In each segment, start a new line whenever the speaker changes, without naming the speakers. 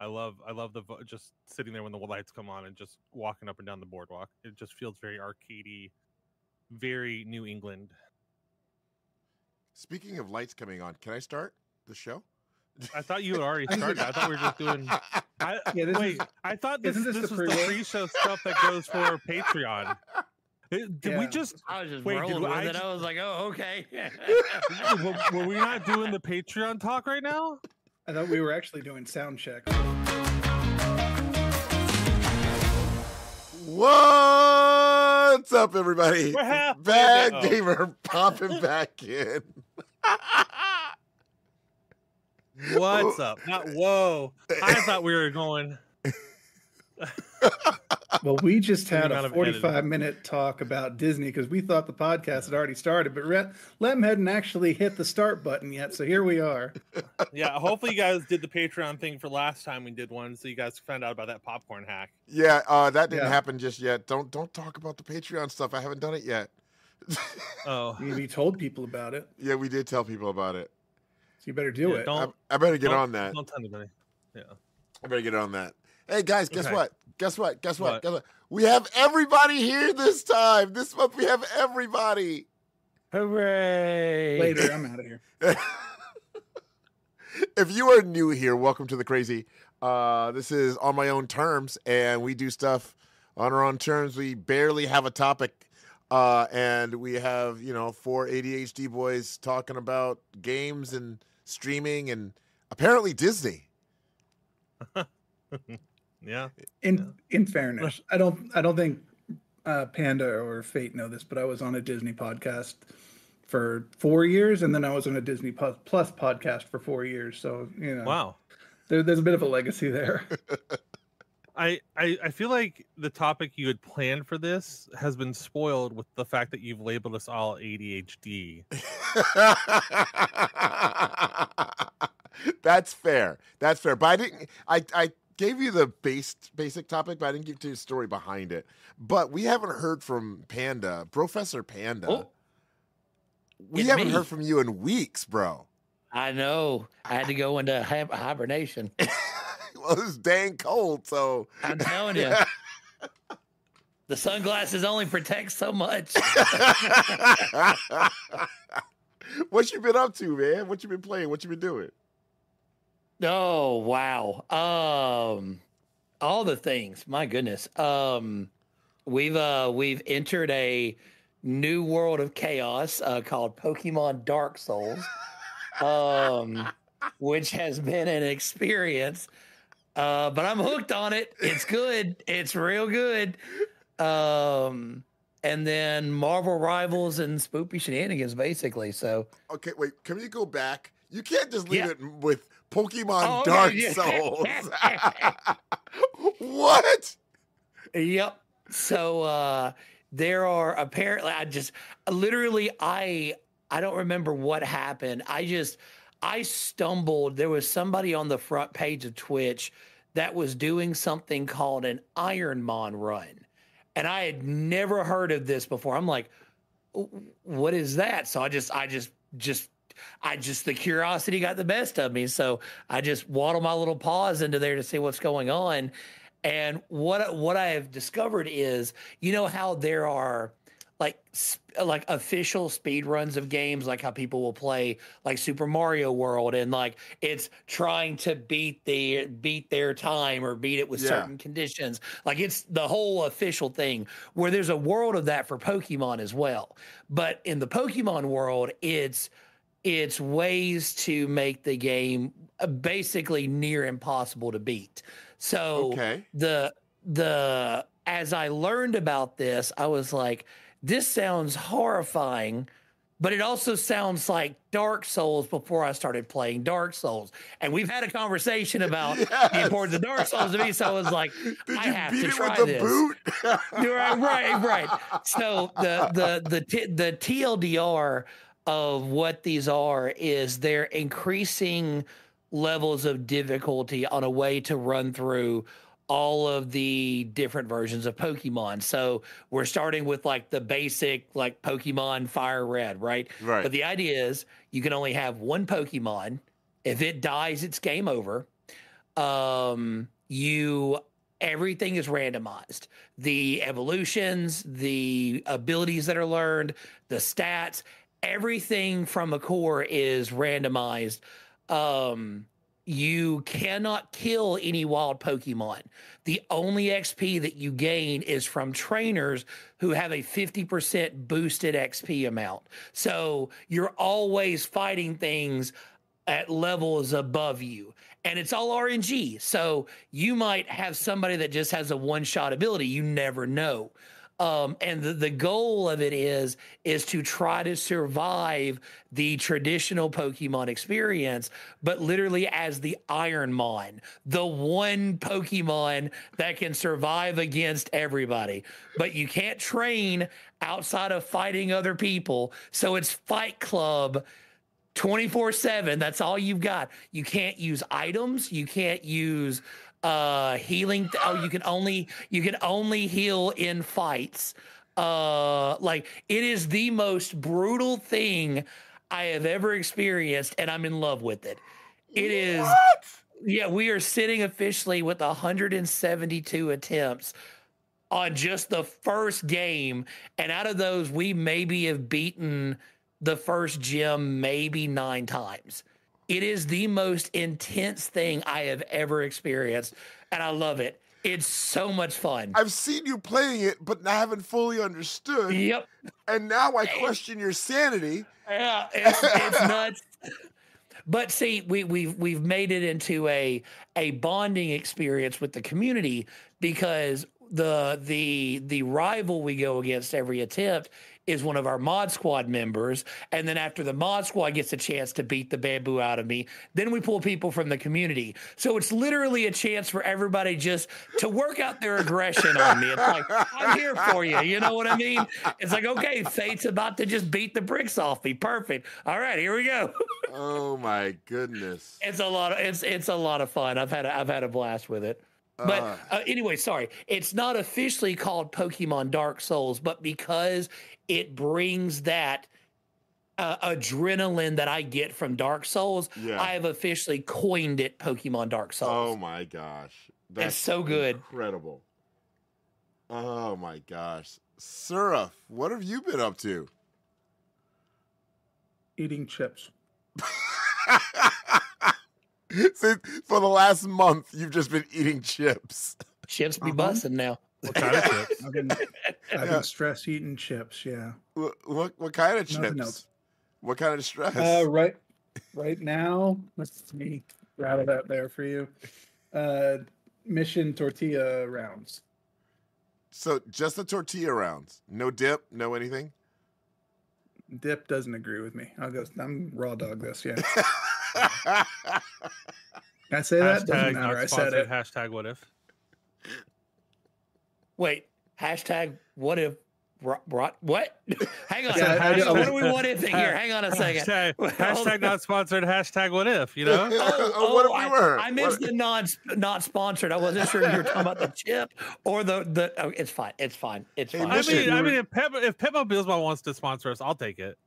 I love just sitting there when the lights come on and just walking up and down the boardwalk. It just feels very arcadey, very New England.
Speaking of lights coming on, can I start the show?
I thought you had already started. I thought we were just doing. I thought this was the pre-show stuff that goes for Patreon. Did we just?
I was just rolling with it. I was like, oh, okay.
were we not doing the Patreon talk right now?
I thought we were actually doing sound checks.
What's up, everybody? Bad
now.
Gamer popping back in.
What's up? Not whoa. I thought we were going.
Well, we just had a 45-minute talk about Disney because we thought the podcast had already started, but Lem hadn't actually hit the start button yet, so here we are.
Yeah, hopefully you guys did the Patreon thing for last time we did one, so you guys found out about that popcorn hack.
Yeah, that didn't happen just yet. Don't talk about the Patreon stuff. I haven't done it yet.
Oh,
we told people about it.
Yeah, we did tell people about it.
So you better do it.
I better get on that.
Don't tell anybody. Yeah,
I better get on that. Hey guys, guess what? Guess what?
What?
We have everybody here this time. This month we have everybody.
Hooray!
Later, I'm out of here.
If you are new here, welcome to the Crazy. This is On My Own Terms, and we do stuff on our own terms. We barely have a topic, and we have, four ADHD boys talking about games and streaming and apparently Disney.
Yeah.
In fairness, I don't think Panda or Fate know this, but I was on a Disney podcast for 4 years, and then I was on a Disney Plus podcast for 4 years. So
Wow.
There's a bit of a legacy there.
I feel like the topic you had planned for this has been spoiled with the fact that you've labeled us all ADHD.
That's fair. But I gave you the basic topic, but I didn't give you the story behind it. But we haven't heard from Panda, Professor Panda.
Oh,
we haven't heard from you in weeks, bro.
I know. I had to go into hibernation.
Well, it's dang cold, so
I'm telling you. The sunglasses only protect so much.
What you been up to, man? What you been playing? What you been doing?
Oh, wow. All the things. My goodness. We've entered a new world of chaos called Pokemon Dark Souls. Which has been an experience. But I'm hooked on it. It's good. It's real good. And then Marvel Rivals and Spoopy Shenanigans, basically. So
okay, wait. Can we go back? You can't just leave it with Pokemon Dark Souls. What?
Yep. So there are apparently I don't remember what happened. I stumbled. There was somebody on the front page of Twitch that was doing something called an Ironmon run. And I had never heard of this before. I'm like, what is that? So the curiosity got the best of me. So I just waddled my little paws into there to see what's going on. And what I have discovered is, how there are like official speed runs of games, like how people will play like Super Mario World, and like it's trying to beat their time or beat it with certain conditions. Like it's the whole official thing, where there's a world of that for Pokemon as well. But in the Pokemon world, it's ways to make the game basically near impossible to beat. So the as I learned about this, I was like, this sounds horrifying, but it also sounds like Dark Souls before I started playing Dark Souls. And we've had a conversation about the importance of Dark Souls to me, so I was like, I have to try this.
Boot?
Right. So the TLDR of what these are is they're increasing levels of difficulty on a way to run through all of the different versions of Pokemon. So we're starting with like the basic, like Pokemon Fire Red, right?
Right.
But the idea is you can only have one Pokemon. If it dies, it's game over. Everything is randomized. The evolutions, the abilities that are learned, the stats, everything from a core is randomized. You cannot kill any wild Pokemon. The only XP that you gain is from trainers who have a 50% boosted XP amount. So you're always fighting things at levels above you. And it's all RNG. So you might have somebody that just has a one-shot ability. You never know. And the goal of it is to try to survive the traditional Pokemon experience, but literally as the Ironmon, the one Pokemon that can survive against everybody. But you can't train outside of fighting other people. So it's Fight Club 24/7. That's all you've got. You can't use items. You can't use healing. You can only heal in fights. Like, it is the most brutal thing I have ever experienced, and I'm in love with it. It is. Yeah, we are sitting officially with 172 attempts on just the first game, and out of those, we maybe have beaten the first gym maybe 9 times. It is the most intense thing I have ever experienced, and I love it. It's so much fun.
I've seen you playing it, but I haven't fully understood.
Yep.
And now I question your sanity.
Yeah, it's nuts. But see, we've made it into a bonding experience with the community, because the rival we go against every attempt is one of our mod squad members. And then after the mod squad gets a chance to beat the bamboo out of me, then we pull people from the community. So it's literally a chance for everybody just to work out their aggression on me. It's like, I'm here for you. You know what I mean? It's like, okay, Fate's about to just beat the bricks off me. Perfect. All right, here we go.
Oh my goodness.
It's a lot of fun. I've had a blast with it. But anyway, sorry. It's not officially called Pokemon Dark Souls, but because it brings that adrenaline that I get from Dark Souls, I have officially coined it Pokemon Dark Souls.
Oh my gosh.
That's so good.
Incredible. Oh my gosh. Surf, what have you been up to?
Eating chips.
Since for the last month, you've just been eating chips.
Chips be busting now.
What kind of chips?
I've been stress eating chips. Yeah.
What kind of
Nothing
chips?
else.
What kind of stress?
Right now, let's see. Rattle that there for you. Mission tortilla rounds.
So just the tortilla rounds, no dip, no anything.
Dip doesn't agree with me. I'm raw dog this. Yeah. Can I say that? Doesn't matter. I said it.
Hashtag what if.
Wait. Hashtag what if. What? Hang on.
Yeah,
what are we what if here? Hang on a second.
Hashtag not sponsored. Hashtag what if, you know?
What if we were?
I missed the not sponsored. I wasn't sure if you were talking about the chip or the oh, it's fine. It's fine. It's fine.
I mean, if Peppa Bilsma wants to sponsor us, I'll take it.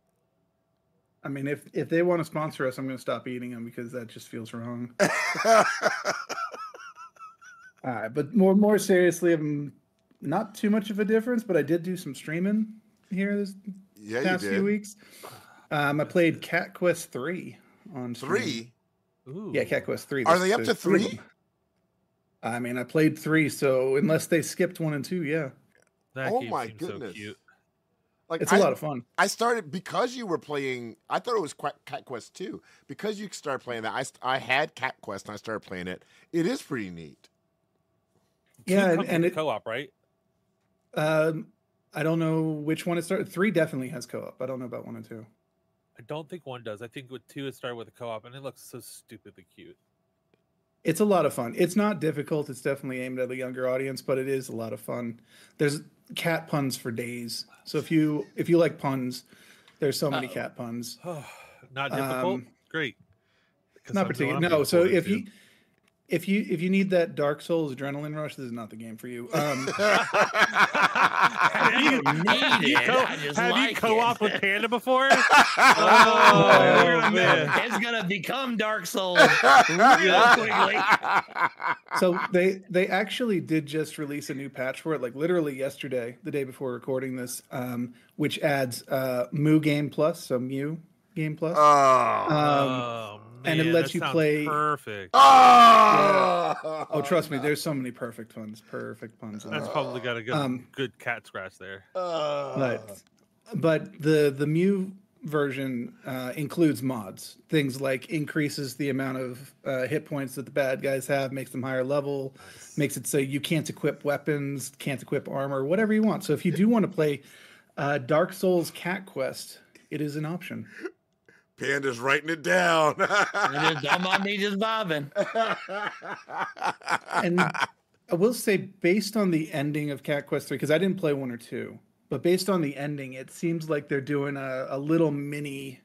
I mean, if they want to sponsor us, I'm going to stop eating them because that just feels wrong. All right, but more seriously, I'm not too much of a difference, but I did do some streaming here this past few weeks. I played Cat Quest 3 on stream.
3?
Ooh.
Yeah, Cat Quest 3.
Are they up to 3?
I mean, I played 3, so unless they skipped 1 and 2, yeah.
That
Oh
game
my
seems
goodness.
so cute.
Like,
It's a lot of fun.
I started because you were playing. I thought it was Cat Quest 2 because you started playing that. I had Cat Quest and I started playing it. It is pretty neat.
Yeah, and it
co-op, right?
I don't know which one it started. 3 definitely has co-op. I don't know about 1 and 2.
I don't think 1 does. I think with 2 it started with a co-op, and it looks so stupidly cute.
It's a lot of fun. It's not difficult. It's definitely aimed at a younger audience, but it is a lot of fun. There's cat puns for days. So if you like puns, there's so many cat puns.
Not difficult. Great.
Not particularly. No. So if you need that Dark Souls adrenaline rush, this is not the game for you.
Have you co-op with Panda before?
Man. It's gonna become Dark Souls real quickly.
So they actually did just release a new patch for it, like literally yesterday, the day before recording this, which adds Mu Game Plus, so Mu Game Plus. And it lets you play
perfect.
Oh, trust me, there's so many perfect puns.
That's probably got a good cat scratch there.
But the Mew version includes mods, things like increases the amount of hit points that the bad guys have, makes them higher level, makes it so you can't equip weapons, can't equip armor, whatever you want. So if you do want to play Dark Souls Cat Quest, it is an option.
Panda's writing it down.
I'm on me just bobbing.
And I will say, based on the ending of Cat Quest 3, because I didn't play 1 or 2, but based on the ending, it seems like they're doing a little mini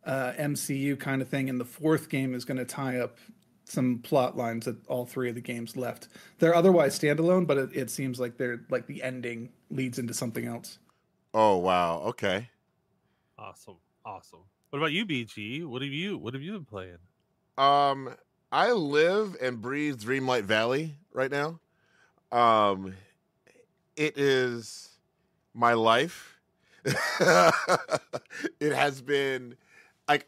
MCU kind of thing, and the 4th game is going to tie up some plot lines that all 3 of the games left. They're otherwise standalone, but it seems like they're like the ending leads into something else.
Oh wow! Okay.
Awesome. What about you, BG? What have you been playing?
I live and breathe Dreamlight Valley right now. It is my life. It has been like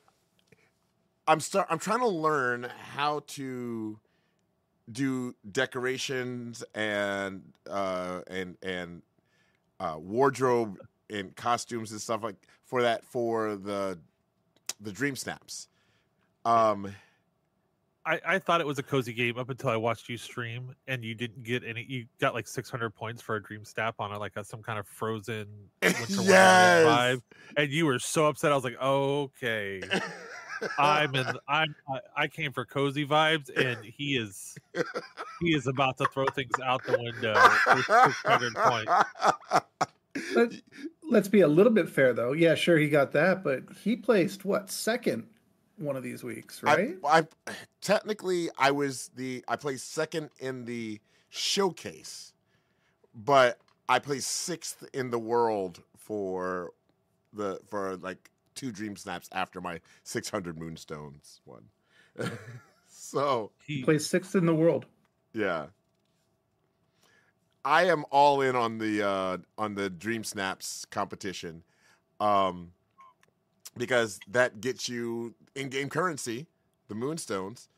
I'm trying to learn how to do decorations and wardrobe and costumes and stuff like for the Dream Snaps.
I thought it was a cozy game up until I watched you stream, and you didn't get any. You got like 600 points for a Dream Snap on some kind of Frozen Winter
yes!
vibe, and you were so upset. I was like, okay, I came for cozy vibes, and he is about to throw things out the window for 600 points.
Let's be a little bit fair, though. Yeah, sure, he got that, but he placed second one of these weeks, right?
I technically I placed second in the showcase, but I placed 6th in the world for like 2 Dream Snaps after my 600 Moonstones one. So
he placed 6th in the world.
Yeah. I am all in on the Dream Snaps competition, because that gets you in-game currency, the Moonstones,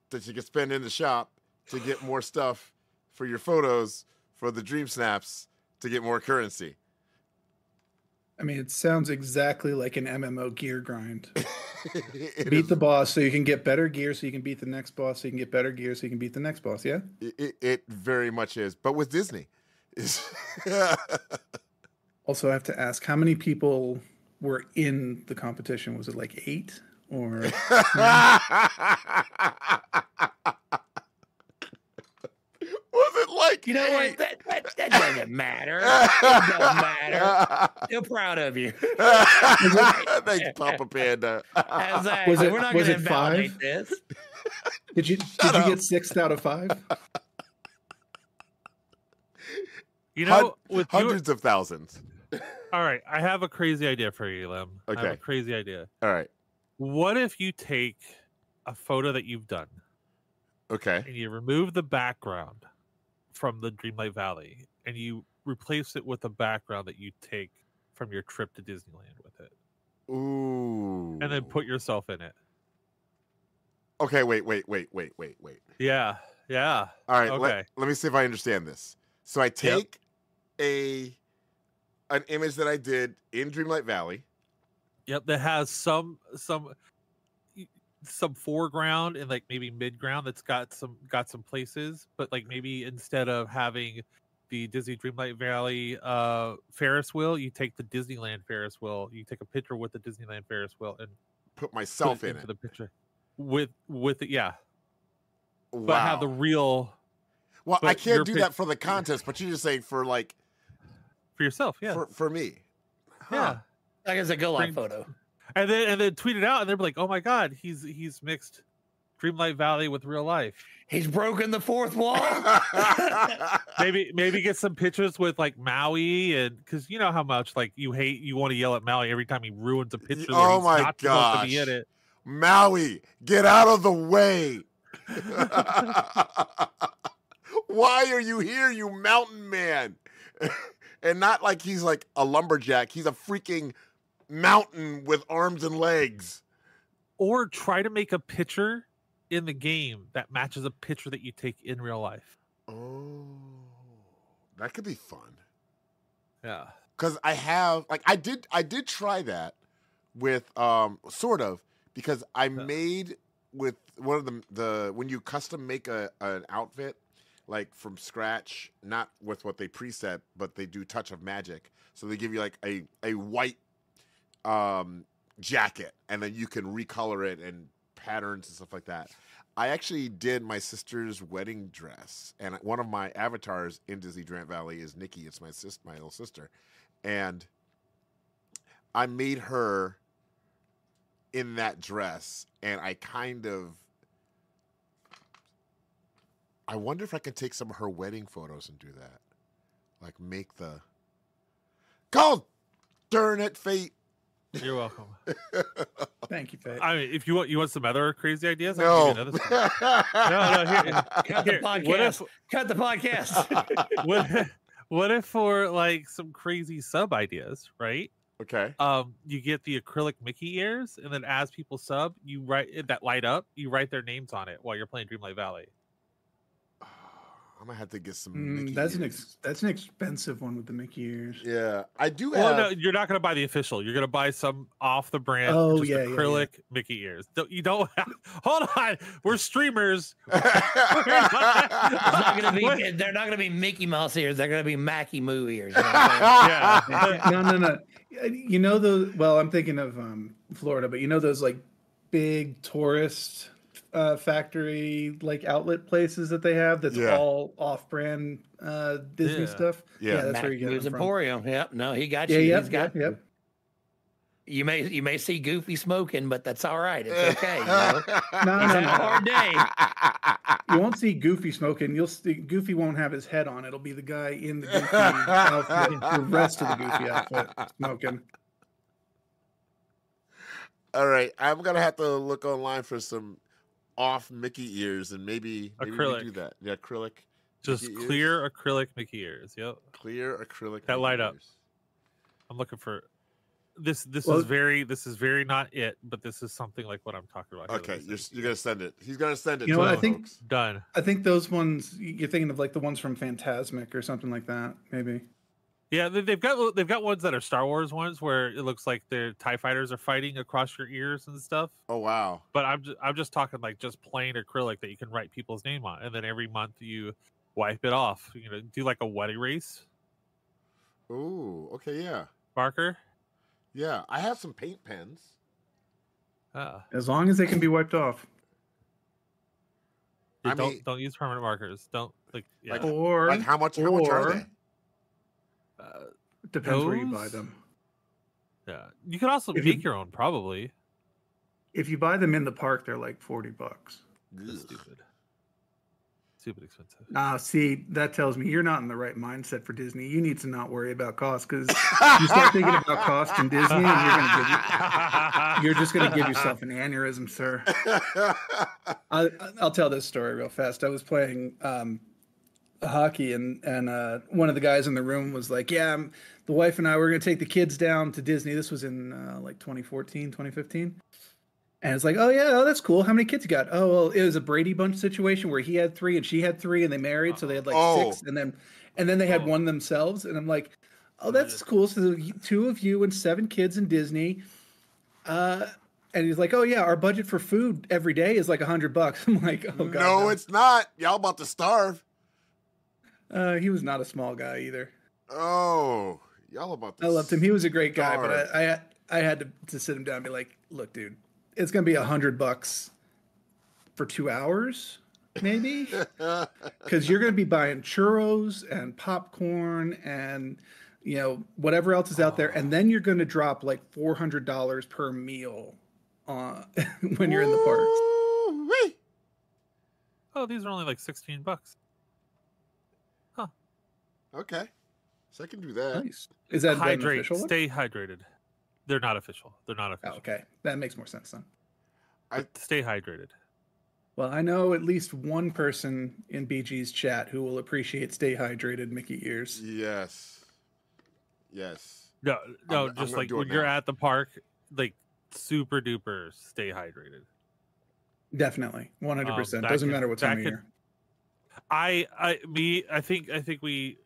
that you can spend in the shop to get more stuff for your photos for the Dream Snaps to get more currency.
I mean, it sounds exactly like an MMO gear grind. Beat the boss so you can get better gear, so you can beat the next boss, so you can get better gear, so you can beat the next boss. Yeah,
it very much is, but with Disney.
Also, I have to ask, how many people were in the competition? Was it like 8 or?
Was it like?
You know what? That doesn't matter. It don't matter. They're proud of you.
Thanks, Papa Panda.
Exactly. We're not going to invalidate this.
Did you get 6 out of 5?
You know, with
hundreds of thousands.
All right, I have a crazy idea for you, Lem.
Okay.
I have a crazy idea.
All right.
What if you take a photo that you've done,
okay, and
you remove the background from the Dreamlight Valley, and you replace it with a background that you take from your trip to Disneyland with it?
Ooh.
And then put yourself in it.
Okay, wait.
Yeah.
All right,
okay.
Let me see if I understand this. So I take an image that I did in Dreamlight Valley.
Yep, that has some foreground and like maybe midground that's got some places, but like maybe instead of having the Disney Dreamlight Valley Ferris wheel, you take the Disneyland Ferris wheel. You take a picture with the Disneyland Ferris wheel and
put myself in
into
it.
The picture with it, yeah.
Wow.
But have the real.
Well, I can't do that for the contest, but you just say for
yourself, yeah.
For me,
yeah.
Like as a go live photo,
and then tweet it out, and they'll be like, "Oh my god, he's mixed Dreamlight Valley with real life.
He's broken the fourth wall.
Maybe get some pictures with like Maui, and because you know how much like you want to yell at Maui every time he ruins a picture.
Oh
where he's
my
not supposed to be
gosh.
in it.
Maui, get out of the way. Why are you here, you mountain man? And not like he's like a lumberjack. He's a freaking mountain with arms and legs.
Or try to make a picture in the game that matches a picture that you take in real life.
Oh, that could be fun.
Yeah.
Because I did try that with sort of, because I made with one of the when you custom make an outfit like from scratch, not with what they preset, but they do touch of magic. So they give you like a white jacket, and then you can recolor it and patterns and stuff like that. I actually did my sister's wedding dress, and one of my avatars in Disney Dream Valley is Nikki. It's my little sister, and I made her in that dress, and I wonder if I can take some of her wedding photos and do that, like make the. God darn it, fate!
You're welcome.
Thank you, Fate.
I mean, if you want some other crazy ideas,
No.
I can give you another one. No,
Cut the podcast. Cut the podcast.
What if for like some crazy sub ideas, right?
Okay.
You get the acrylic Mickey ears, and then as people sub, you write that light up. You write their names on it while you're playing Dreamlight Valley.
I'm gonna have to get some. Mickey
That's
ears.
an expensive one with the Mickey ears.
Yeah, I do
Well,
have.
no, you're not going to buy the official. You're going to buy some off the brand, just acrylic Mickey ears. You don't have, hold on. We're streamers.
It's not gonna be, they're not going to be Mickey Mouse ears. They're going to be Mackie Moo ears. You know what I'm saying?
Yeah.
No. You know those? Well, I'm thinking of Florida, but you know those like big tourist factory like outlet places that they have that's all off-brand Disney stuff.
Yeah.
That's where you get
Moo's
them from.
Emporium. Yep. No, he got
Yeah,
you.
yep,
He's got
yep.
You may see Goofy smoking, but that's all right. It's okay. You know?
No,
He's
no,
had a hard day.
You won't see Goofy smoking. You'll see Goofy won't have his head on. It'll be the guy in the Goofy outfit, the rest of the Goofy outfit smoking.
All right, I'm gonna have to look online for some off Mickey ears, and maybe we
Acrylic.
do that. Yeah, acrylic.
Just
Mickey
clear
ears.
acrylic Mickey ears. Yep.
Clear acrylic.
That
Mickey
light up.
ears.
I'm looking for this. This
Well-
is very not it, but this is something like what I'm talking about. here.
Okay,
Let me see.
you're gonna send it. He's gonna send it.
You
to
know what,
us,
I think-
folks.
Done.
I think those ones you're thinking of like the ones from Fantasmic or something like that, maybe.
Yeah, they've got ones that are Star Wars ones where it looks like their TIE fighters are fighting across your ears and stuff.
Oh wow.
But I'm just talking like just plain acrylic that you can write people's name on, and then every month you wipe it off. You know, do like a wet erase
Ooh. Okay. Yeah.
marker.
Yeah. I have some paint pens.
As long as they can be wiped off.
Yeah,
I
don't
mean-
don't use permanent markers. Don't like yeah.
Like-
Or
Like how much are they?
Depends where you buy
those-
them.
Yeah, you can also
If you-
make your own probably.
If you buy them in the park, they're like $40.
That's stupid expensive.
See, that tells me you're not in the right mindset for Disney. You need to not worry about cost because you start thinking about cost in Disney, and you're just going to give yourself an aneurysm, sir. I'll tell this story real fast. I was playing hockey, and one of the guys in the room was like, "Yeah, the wife and I were going to take the kids down to Disney." This was in like 2014, 2015. And it's like, oh yeah, oh that's cool. How many kids you got? Oh well, it was a Brady Bunch situation where he had 3 and she had 3, and they married, so they had like 6, and then they had one themselves. And I'm like, oh that's cool. So the 2 of you and 7 kids in Disney. And he's like, oh yeah, our budget for food every day is like $100. I'm like, oh god.
No, it's not. Y'all about to starve.
He was not a small guy either.
Oh, y'all about to.
I loved him. He was a great guy,
starve.
but I had to sit him down and be like, look, dude, it's gonna be $100 for 2 hours, maybe, because you're gonna be buying churros and popcorn and whatever else is out there, and then you're gonna drop like $400 per meal when you're in the parks.
Ooh-wee.
Oh, these are only like $16.
Okay, so I can do that.
Nice. Is that an
Hydrate,
official one?
stay hydrated. They're not official. They're not
Oh,
official.
okay, that makes more sense then.
But stay hydrated.
Well, I know at least one person in BG's chat who will appreciate "Stay Hydrated" Mickey ears.
Yes. Yes.
No,
I'm
just
gonna
like
do it
when you're
now.
at the park, like super duper, stay hydrated.
Definitely, 100%.
that
Doesn't
could-
matter what
that
time of
could-
year.
I think me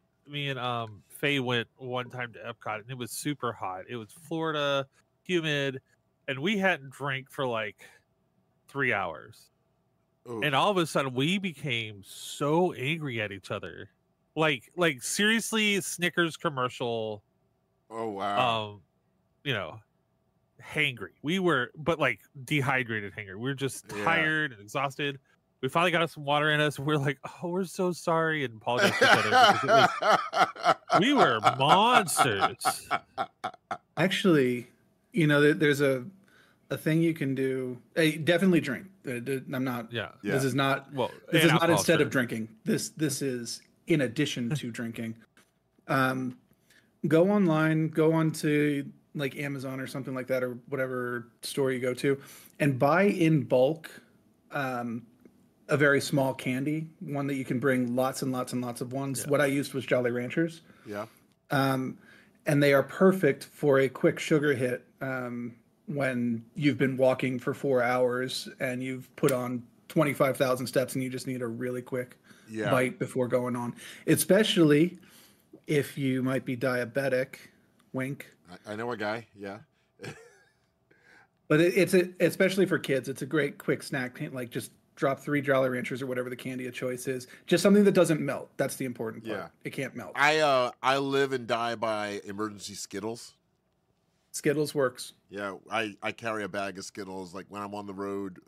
and Faye went one time to Epcot and it was super hot. It was Florida, humid, and we hadn't drank for like 3 hours.
Ooh.
And all of a sudden we became so angry at each other. Like seriously Snickers commercial
Oh wow.
hangry. We were, but like dehydrated hangry. We were just
Yeah.
tired and exhausted. We finally got some water in us. We're like, oh, we're so sorry, and apologized to each other because we were monsters.
Actually, there's a thing you can do. Definitely drink. I'm not.
Yeah.
Yeah.
This is not.
Well,
This
and
is not
alcohol,
instead
sure.
of drinking. This is in addition to drinking. Go online. Go onto like Amazon or something like that, or whatever store you go to, and buy in bulk. A very small candy, one that you can bring lots and lots and lots of ones.
Yeah.
What I used was Jolly Ranchers.
Yeah.
And they are perfect for a quick sugar hit when you've been walking for 4 hours and you've put on 25,000 steps and you just need a really quick
Yeah.
bite before going on. Especially if you might be diabetic, wink.
I know a guy. Yeah.
But especially for kids, it's a great quick snack. Like just drop 3 Jolly Ranchers or whatever the candy of choice is. Just something that doesn't melt. That's the important part.
Yeah.
It can't melt.
I live and die by emergency Skittles.
Skittles works.
Yeah, I carry a bag of Skittles like when I'm on the road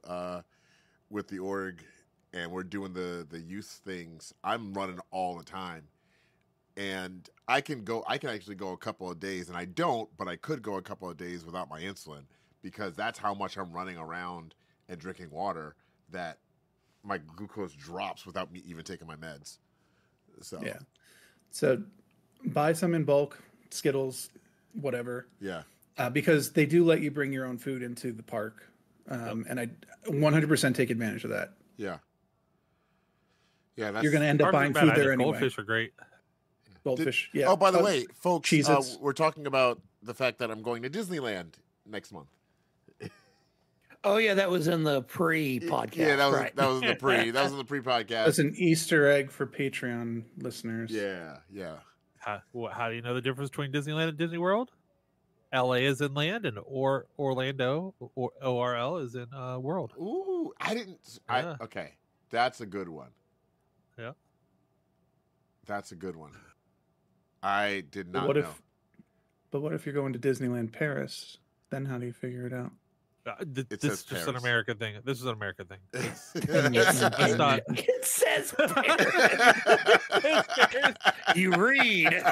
with the org and we're doing the youth things. I'm running all the time. And I can actually go a couple of days, and I don't, but I could go a couple of days without my insulin because that's how much I'm running around and drinking water that my glucose drops without me even taking my meds. So
Yeah. So buy some in bulk, Skittles, whatever,
yeah.
because they do let you bring your own food into the park. And I 100% take advantage of that.
Yeah. Yeah, that's
You're going to end up
Parks are
buying
bad
food
either.
there anyway.
Goldfish are great.
Goldfish. Yeah.
Oh, by the way, folks,
Cheez-Its.
we're talking about the fact that I'm going to Disneyland next month.
Oh yeah, that was in the pre-podcast.
Yeah, that was
right.
that was in the pre. That was in the pre-podcast.
That's an Easter egg for Patreon listeners.
Yeah, yeah.
How do you know the difference between Disneyland and Disney World? LA is in land, and Orlando or ORL is in world.
Ooh, I didn't.
Yeah.
Okay, that's a good one.
Yeah.
That's a good one. I did not
What
know.
But what if you're going to Disneyland Paris? Then how do you figure it out?
It
This
says
is just an
Paris.
American thing. This is an American thing.
It's
not-
it says you read.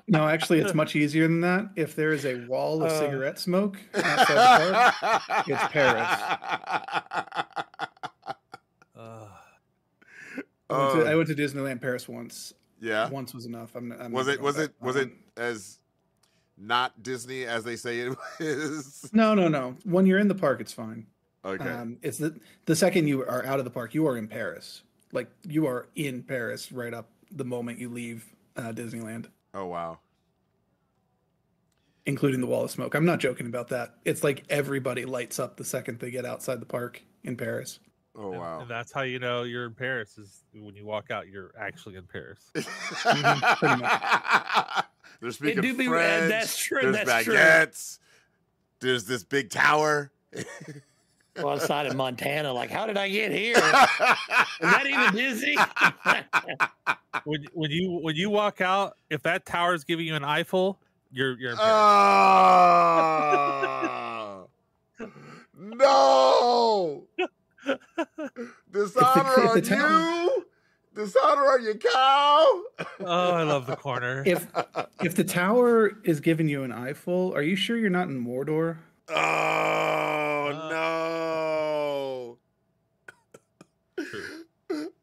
No, actually, it's much easier than that. If there is a wall of cigarette smoke outside the park, it's Paris. I went to Disneyland Paris once.
Yeah.
Once was enough. I'm
Was
never
it?
going
Was
back.
it? Was it as not Disney as they say it is?
No. When you're in the park, it's fine.
Okay.
It's the second you are out of the park, you are in Paris. Like you are in Paris right up the moment you leave Disneyland,
Oh wow.
including the wall of smoke. I'm not joking about that. It's like everybody lights up the second they get outside the park in Paris.
Oh wow.
And that's how you know you're in Paris is when you walk out, you're actually in Paris.
pretty
They're speaking
do be-
French.
that's true,
There's
that's true.
baguettes. There's this big tower.
Well, outside in Montana, like, how did I get here? Is that even Disney?
when you walk out, if that tower is giving you an eyeful, you're in Paris.
Oh no! Dishonor
if
on
the tower-
you! Dishonor on your cow!
Oh, I love the corner.
If the tower is giving you an eyeful, are you sure you're not in Mordor?
Oh no!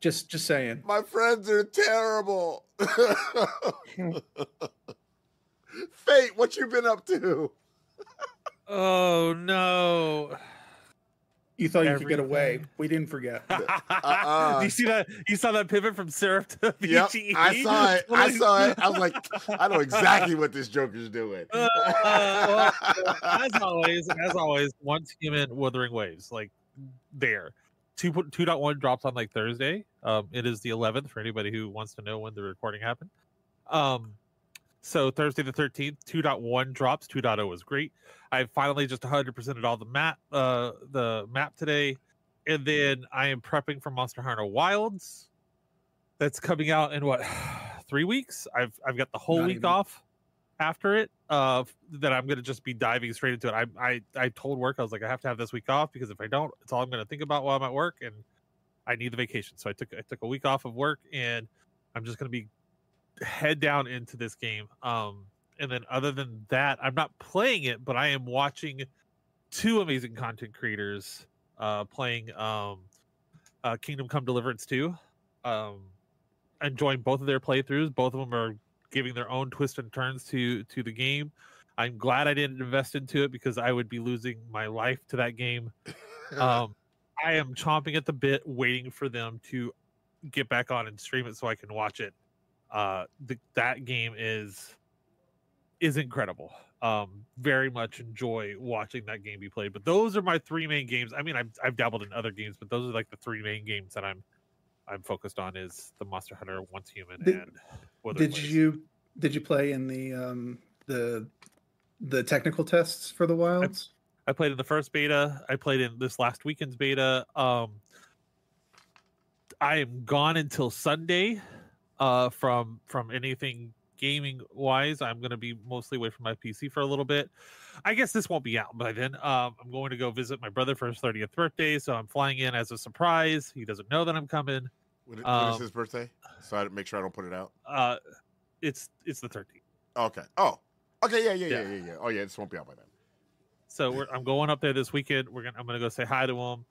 Just saying.
My friends are terrible. Fate, what you been up to?
Oh no.
You thought you could get away.
Everything.
We didn't forget.
Do you see that? You saw that pivot from Syrup to
Yep,
BGE?
I saw it. I saw it. I was like, I know exactly what this Joker's doing.
Well, as always, once human Wuthering Waves, like there. 2.1 drops on like Thursday. It is the 11th for anybody who wants to know when the recording happened. So Thursday the 13th, 2.1 drops. 2.0 was great. I finally just 100%ed all the map today, and then I am prepping for Monster Hunter Wilds. That's coming out in what 3 weeks. I've got the whole
Not
week
even.
off after it. That I'm gonna just be diving straight into it. I told work I was like I have to have this week off because if I don't, it's all I'm gonna think about while I'm at work, and I need the vacation. So I took a week off of work, and I'm just gonna be head down into this game. And then other than that, I'm not playing it, but I am watching two amazing content creators playing Kingdom Come Deliverance 2. Enjoying both of their playthroughs. Both of them are giving their own twists and turns to the game. I'm glad I didn't invest into it because I would be losing my life to that game. I am chomping at the bit, waiting for them to get back on and stream it so I can watch it. That game is incredible. Very much enjoy watching that game be played. But those are my three main games. I mean, I've dabbled in other games, but those are like the three main games that I'm focused on is the Monster Hunter Once Human and Wuthering Waves.
Did you play in the technical tests for the Wilds?
I played in the first beta. I played in this last weekend's beta. I am gone until Sunday. From anything gaming wise, I'm going to be mostly away from my PC for a little bit. I guess this won't be out by then. I'm going to go visit my brother for his 30th birthday, so I'm flying in as a surprise. He doesn't know that I'm coming.
When is his birthday? So I make sure I don't put it out.
It's the 13th.
Okay. Oh. Okay. Yeah. Oh yeah, this won't be out by then.
So I'm going up there this weekend. I'm gonna go say hi to him.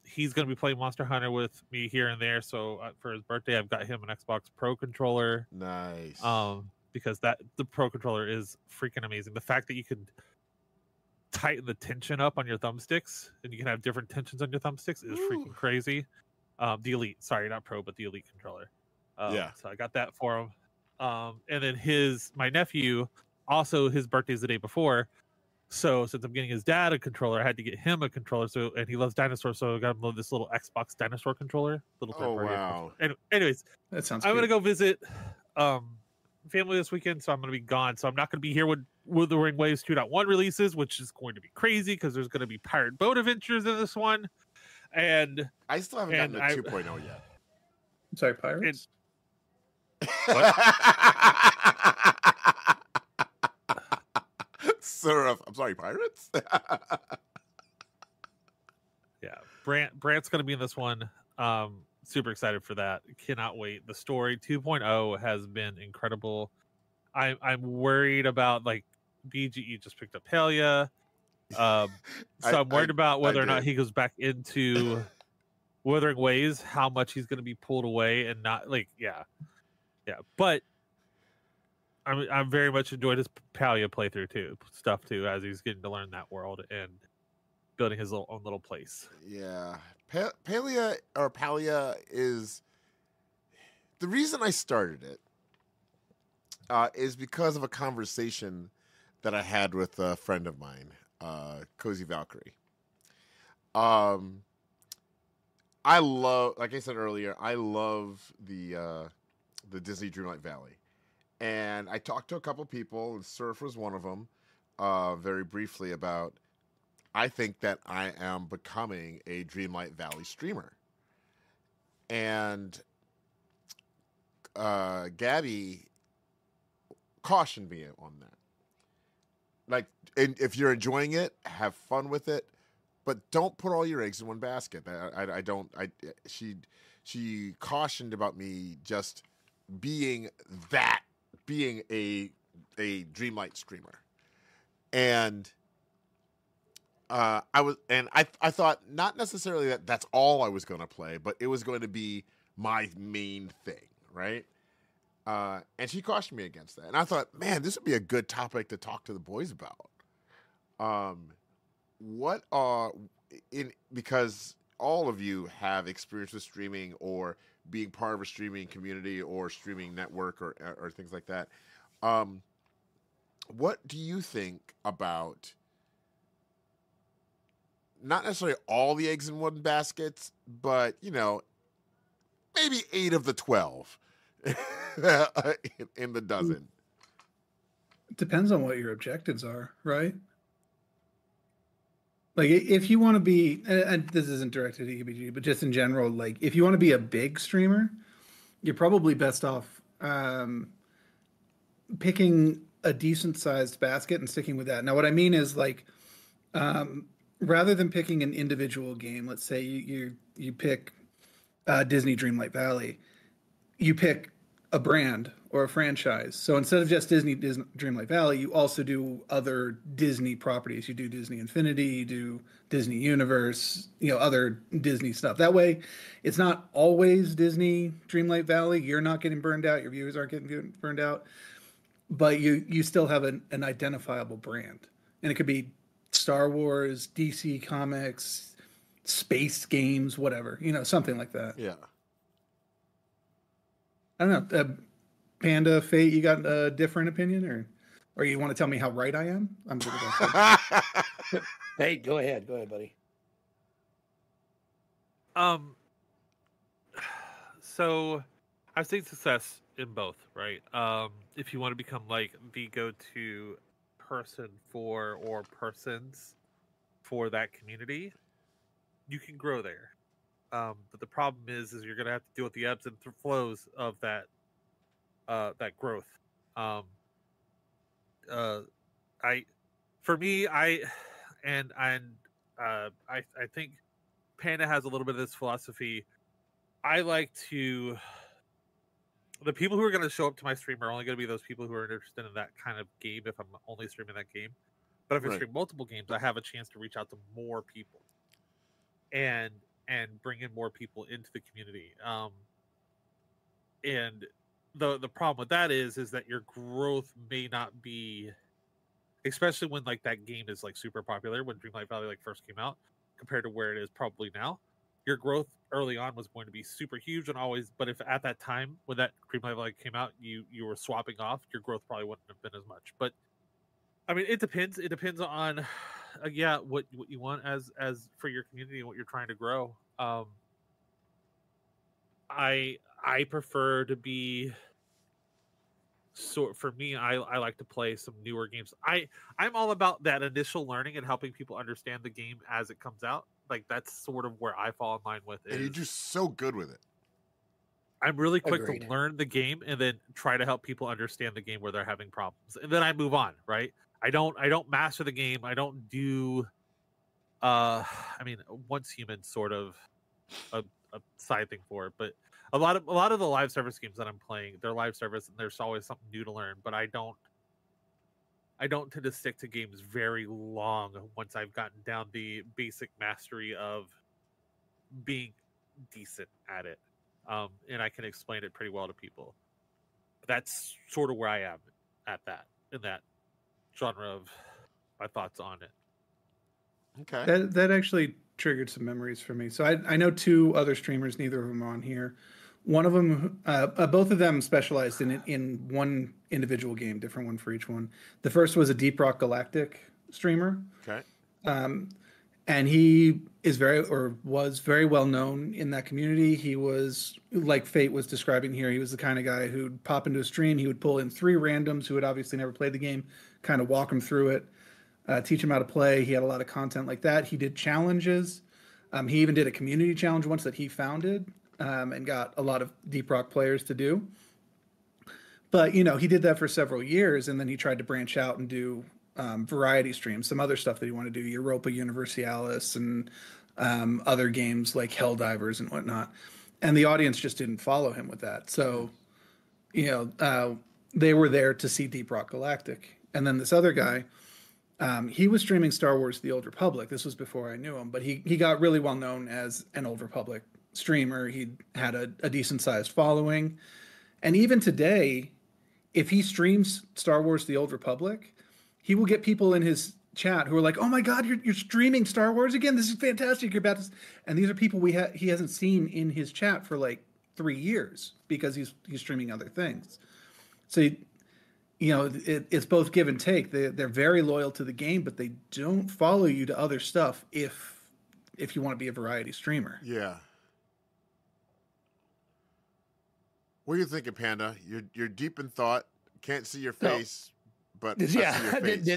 He's going to be playing Monster Hunter with me here and there. So for his birthday, I've got him an Xbox Pro controller.
Nice.
Because the Pro controller is freaking amazing. The fact that you can tighten the tension up on your thumbsticks and you can have different tensions on your thumbsticks is freaking crazy. The Elite, sorry, not Pro, but the Elite controller.
Yeah.
So I got that for him. And then my nephew, also his birthday's the day before. So since I'm getting his dad a controller, I had to get him a controller. And he loves dinosaurs, so I got him this little Xbox dinosaur controller.
Wow.
Anyways,
That sounds.
I'm gonna go visit family this weekend, so I'm gonna be gone. So I'm not gonna be here when Wuthering Waves 2.1 releases, which is going to be crazy because there's gonna be pirate boat adventures in this one. And
I still haven't gotten to 2.0 yet.
I'm sorry, pirates.
Syrup. I'm sorry, pirates.
Yeah, Brant's going to be in this one. Super excited for that. Cannot wait. The story 2.0 has been incredible. I'm worried about like BGE just picked up Helia. So I'm worried about whether or not he goes back into Wuthering Waves, how much he's going to be pulled away and not like yeah. But I'm very much enjoyed his Palia playthrough too, as he's getting to learn that world and building his own little place.
Yeah, Palia is the reason I started it is because of a conversation that I had with a friend of mine, Cozy Valkyrie. I love, like I said earlier, I love the Disney Dreamlight Valley. And I talked to a couple people, and Surf was one of them, very briefly about, I think that I am becoming a Dreamlight Valley streamer. And Gabby cautioned me on that. Like, and if you're enjoying it, have fun with it, but don't put all your eggs in one basket. She cautioned about me just being a Dreamlight streamer. And I thought not necessarily that that's all I was going to play, but it was going to be my main thing, right? And she cautioned me against that, and I thought, man, this would be a good topic to talk to the boys about. What are because all of you have experience with streaming or being part of a streaming community or streaming network or things like that. What do you think about not necessarily all the eggs in one baskets, but maybe 8 of the 12 in the dozen?
It depends on what your objectives are, right? Like if you want to be, and this isn't directed at EBG, but just in general, like if you want to be a big streamer, you're probably best off picking a decent sized basket and sticking with that. Now, what I mean is like, rather than picking an individual game, let's say you pick Disney Dreamlight Valley, you pick a brand or a franchise. So instead of just Disney Dreamlight Valley, you also do other Disney properties. You do Disney Infinity, you do Disney Universe, other Disney stuff. That way, it's not always Disney Dreamlight Valley. You're not getting burned out. Your viewers aren't getting burned out. But you still have an identifiable brand. And it could be Star Wars, DC Comics, space games, whatever, something like that.
Yeah.
I don't know. Panda, Fate, you got a different opinion, or you want to tell me how right I am? I'm good with that.
Hey, go ahead, buddy.
So I've seen success in both, right? If you want to become like the go-to person for or persons for that community, you can grow there. But the problem is you're going to have to deal with the ebbs and flows of that growth. I think Panda has a little bit of this philosophy. I like to. The people who are going to show up to my stream are only going to be those people who are interested in that kind of game. If I'm only streaming that game, but if I stream multiple games, I have a chance to reach out to more people, and bring in more people into the community. And the problem with that is that your growth may not be, especially when like that game is like super popular, when Dreamlight Valley like first came out, compared to where it is probably now. Your growth early on was going to be super huge and always, but if at that time when that Dreamlight Valley came out, you were swapping off, your growth probably wouldn't have been as much. But I mean, it depends. It depends on, what you want as for your community and what you're trying to grow. I prefer to be. So for me, I like to play some newer games. I'm all about that initial learning and helping people understand the game as it comes out. Like that's sort of where I fall in line with it.
And you're just so good with it.
I'm really quick
Agreed.
to learn the game and then try to help people understand the game where they're having problems, and then I move on. Right? I don't master the game. I don't do. I mean, once human sort of a side thing for it, but a lot of the live service games that I'm playing, they're live service and there's always something new to learn. But I don't tend to stick to games very long once I've gotten down the basic mastery of being decent at it, and I can explain it pretty well to people. That's sort of where I am in that genre of my thoughts on it.
Okay.
That actually triggered some memories for me. So I know 2 other streamers, neither of them are on here. One of them, both of them specialized in one individual game, different one for each one. The first was a Deep Rock Galactic streamer.
Okay.
And he was very well known in that community. He was, like Fate was describing here, he was the kind of guy who'd pop into a stream. He would pull in 3 randoms who had obviously never played the game, kind of walk him through it, teach him how to play. He had a lot of content like that. He did challenges. He even did a community challenge once that he founded, and got a lot of Deep Rock players to do. But, he did that for several years, and then he tried to branch out and do variety streams, some other stuff that he wanted to do, Europa Universalis and other games like Helldivers and whatnot. And the audience just didn't follow him with that. So, they were there to see Deep Rock Galactic. And then this other guy, He was streaming Star Wars: The Old Republic. This was before I knew him, but he got really well known as an Old Republic streamer. He had a decent sized following, and even today, if he streams Star Wars: The Old Republic, he will get people in his chat who are like, "Oh my God, you're streaming Star Wars again! This is fantastic! You're about to," and these are people he hasn't seen in his chat for like 3 years because he's streaming other things. So. It's both give and take. They're very loyal to the game, but they don't follow you to other stuff if you want to be a variety streamer.
Yeah. What are you thinking, Panda? You're deep in thought. Can't see your face, but I see your face.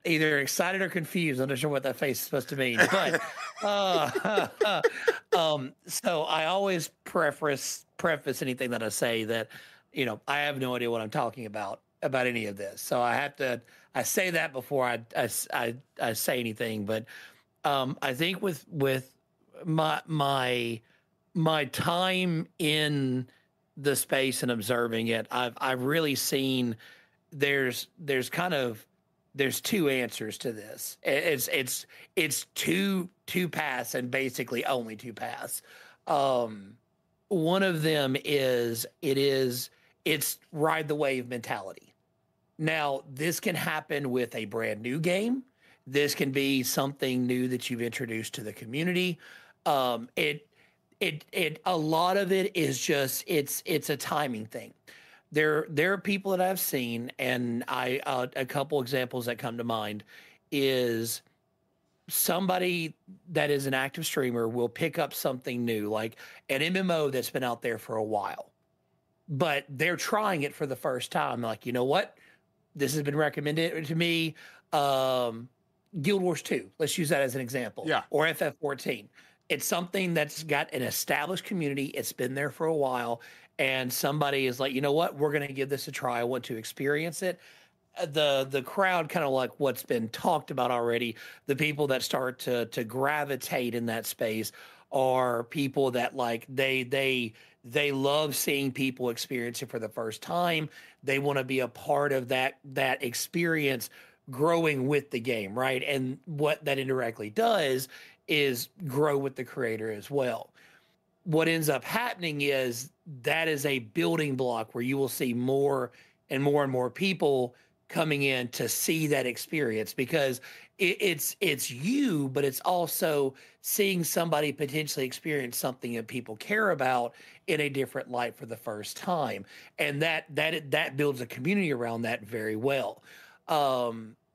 Either excited or confused. I'm not sure what that face is supposed to mean, but so I always preface anything that I say that, I have no idea what I'm talking about any of this. So I say that before I say anything. But I think with my time in the space and observing it, I've really seen there's two answers to this. It's two paths, and basically only two paths. One of them is it's ride the wave mentality. Now, this can happen with a brand new game. This can be something new that you've introduced to the community. A lot of it is just it's a timing thing. There are people that I've seen, and a couple examples that come to mind is somebody that is an active streamer will pick up something new, like an MMO that's been out there for a while, but they're trying it for the first time. Like, you know what? This has been recommended to me. Guild Wars 2, let's use that as an example.
Yeah.
Or FF14. It's something that's got an established community. It's been there for a while. And somebody is like, you know what? We're going to give this a try. I want to experience it. The crowd, kind of like what's been talked about already, the people that start to gravitate in that space are people that like they love seeing people experience it for the first time. They want to be a part of that experience growing with the game, right? And what that indirectly does is grow with the creator as well. What ends up happening is that is a building block where you will see more and more and more people coming in to see that experience, because it's you, but it's also seeing somebody potentially experience something that people care about in a different light for the first time. And that builds a community around that very well.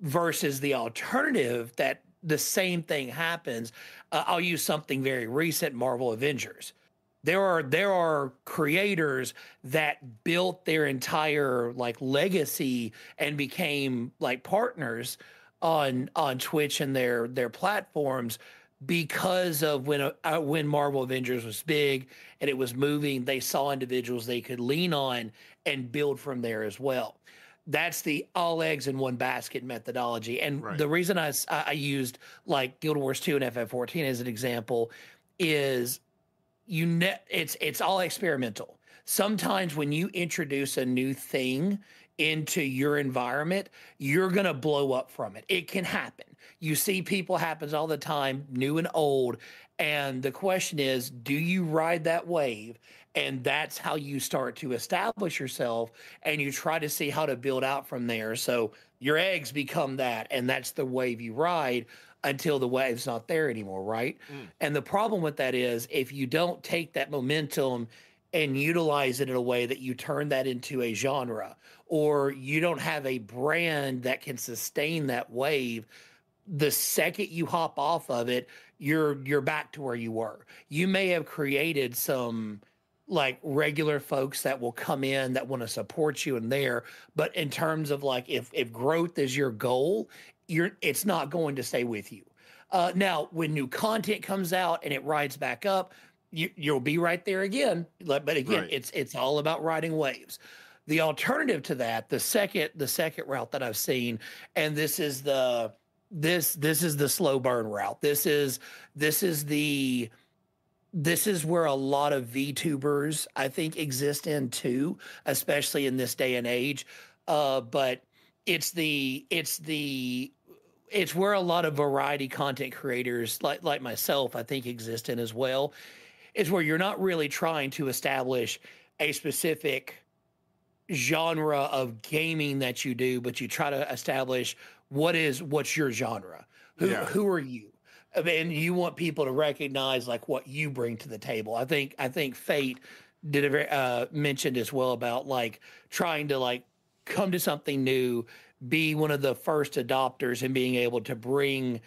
Versus the alternative that the same thing happens. I'll use something very recent, Marvel Avengers. There are creators that built their entire like legacy and became like partners on Twitch and their platforms because of when Marvel Avengers was big and it was moving. They saw individuals they could lean on and build from there as well. That's the all eggs in one basket methodology. And
right.
The reason I used like Guild Wars 2 and FF14 as an example is it's all experimental. Sometimes when you introduce a new thing into your environment, you're going to blow up from it. It can happen. You see people happens all the time, new and old. And the question is, do you ride that wave? And that's how you start to establish yourself, and you try to see how to build out from there. So your eggs become that, and that's the wave you ride until the wave's not there anymore, right? And the problem with that is if you don't take that momentum and utilize it in a way that you turn that into a genre, or you don't have a brand that can sustain that wave, the second you hop off of it, you're back to where you were. You may have created some like regular folks that will come in that want to support you in there, but in terms of like if growth is your goal, it's not going to stay with you. Now, when new content comes out and it rides back up, you'll be right there again. But again,
right.
It's all about riding waves. The alternative to that, the second route that I've seen, and this is the slow burn route. This is the this is where a lot of VTubers, I think, exist in too, especially in this day and age. But it's where a lot of variety content creators like myself, I think, exist in as well. Is where you're not really trying to establish a specific genre of gaming that you do, but you try to establish what's your genre. Who are you? I mean, you want people to recognize like what you bring to the table. I think Fate did a very mentioned as well about like trying to like come to something new, be one of the first adopters, and being able to bring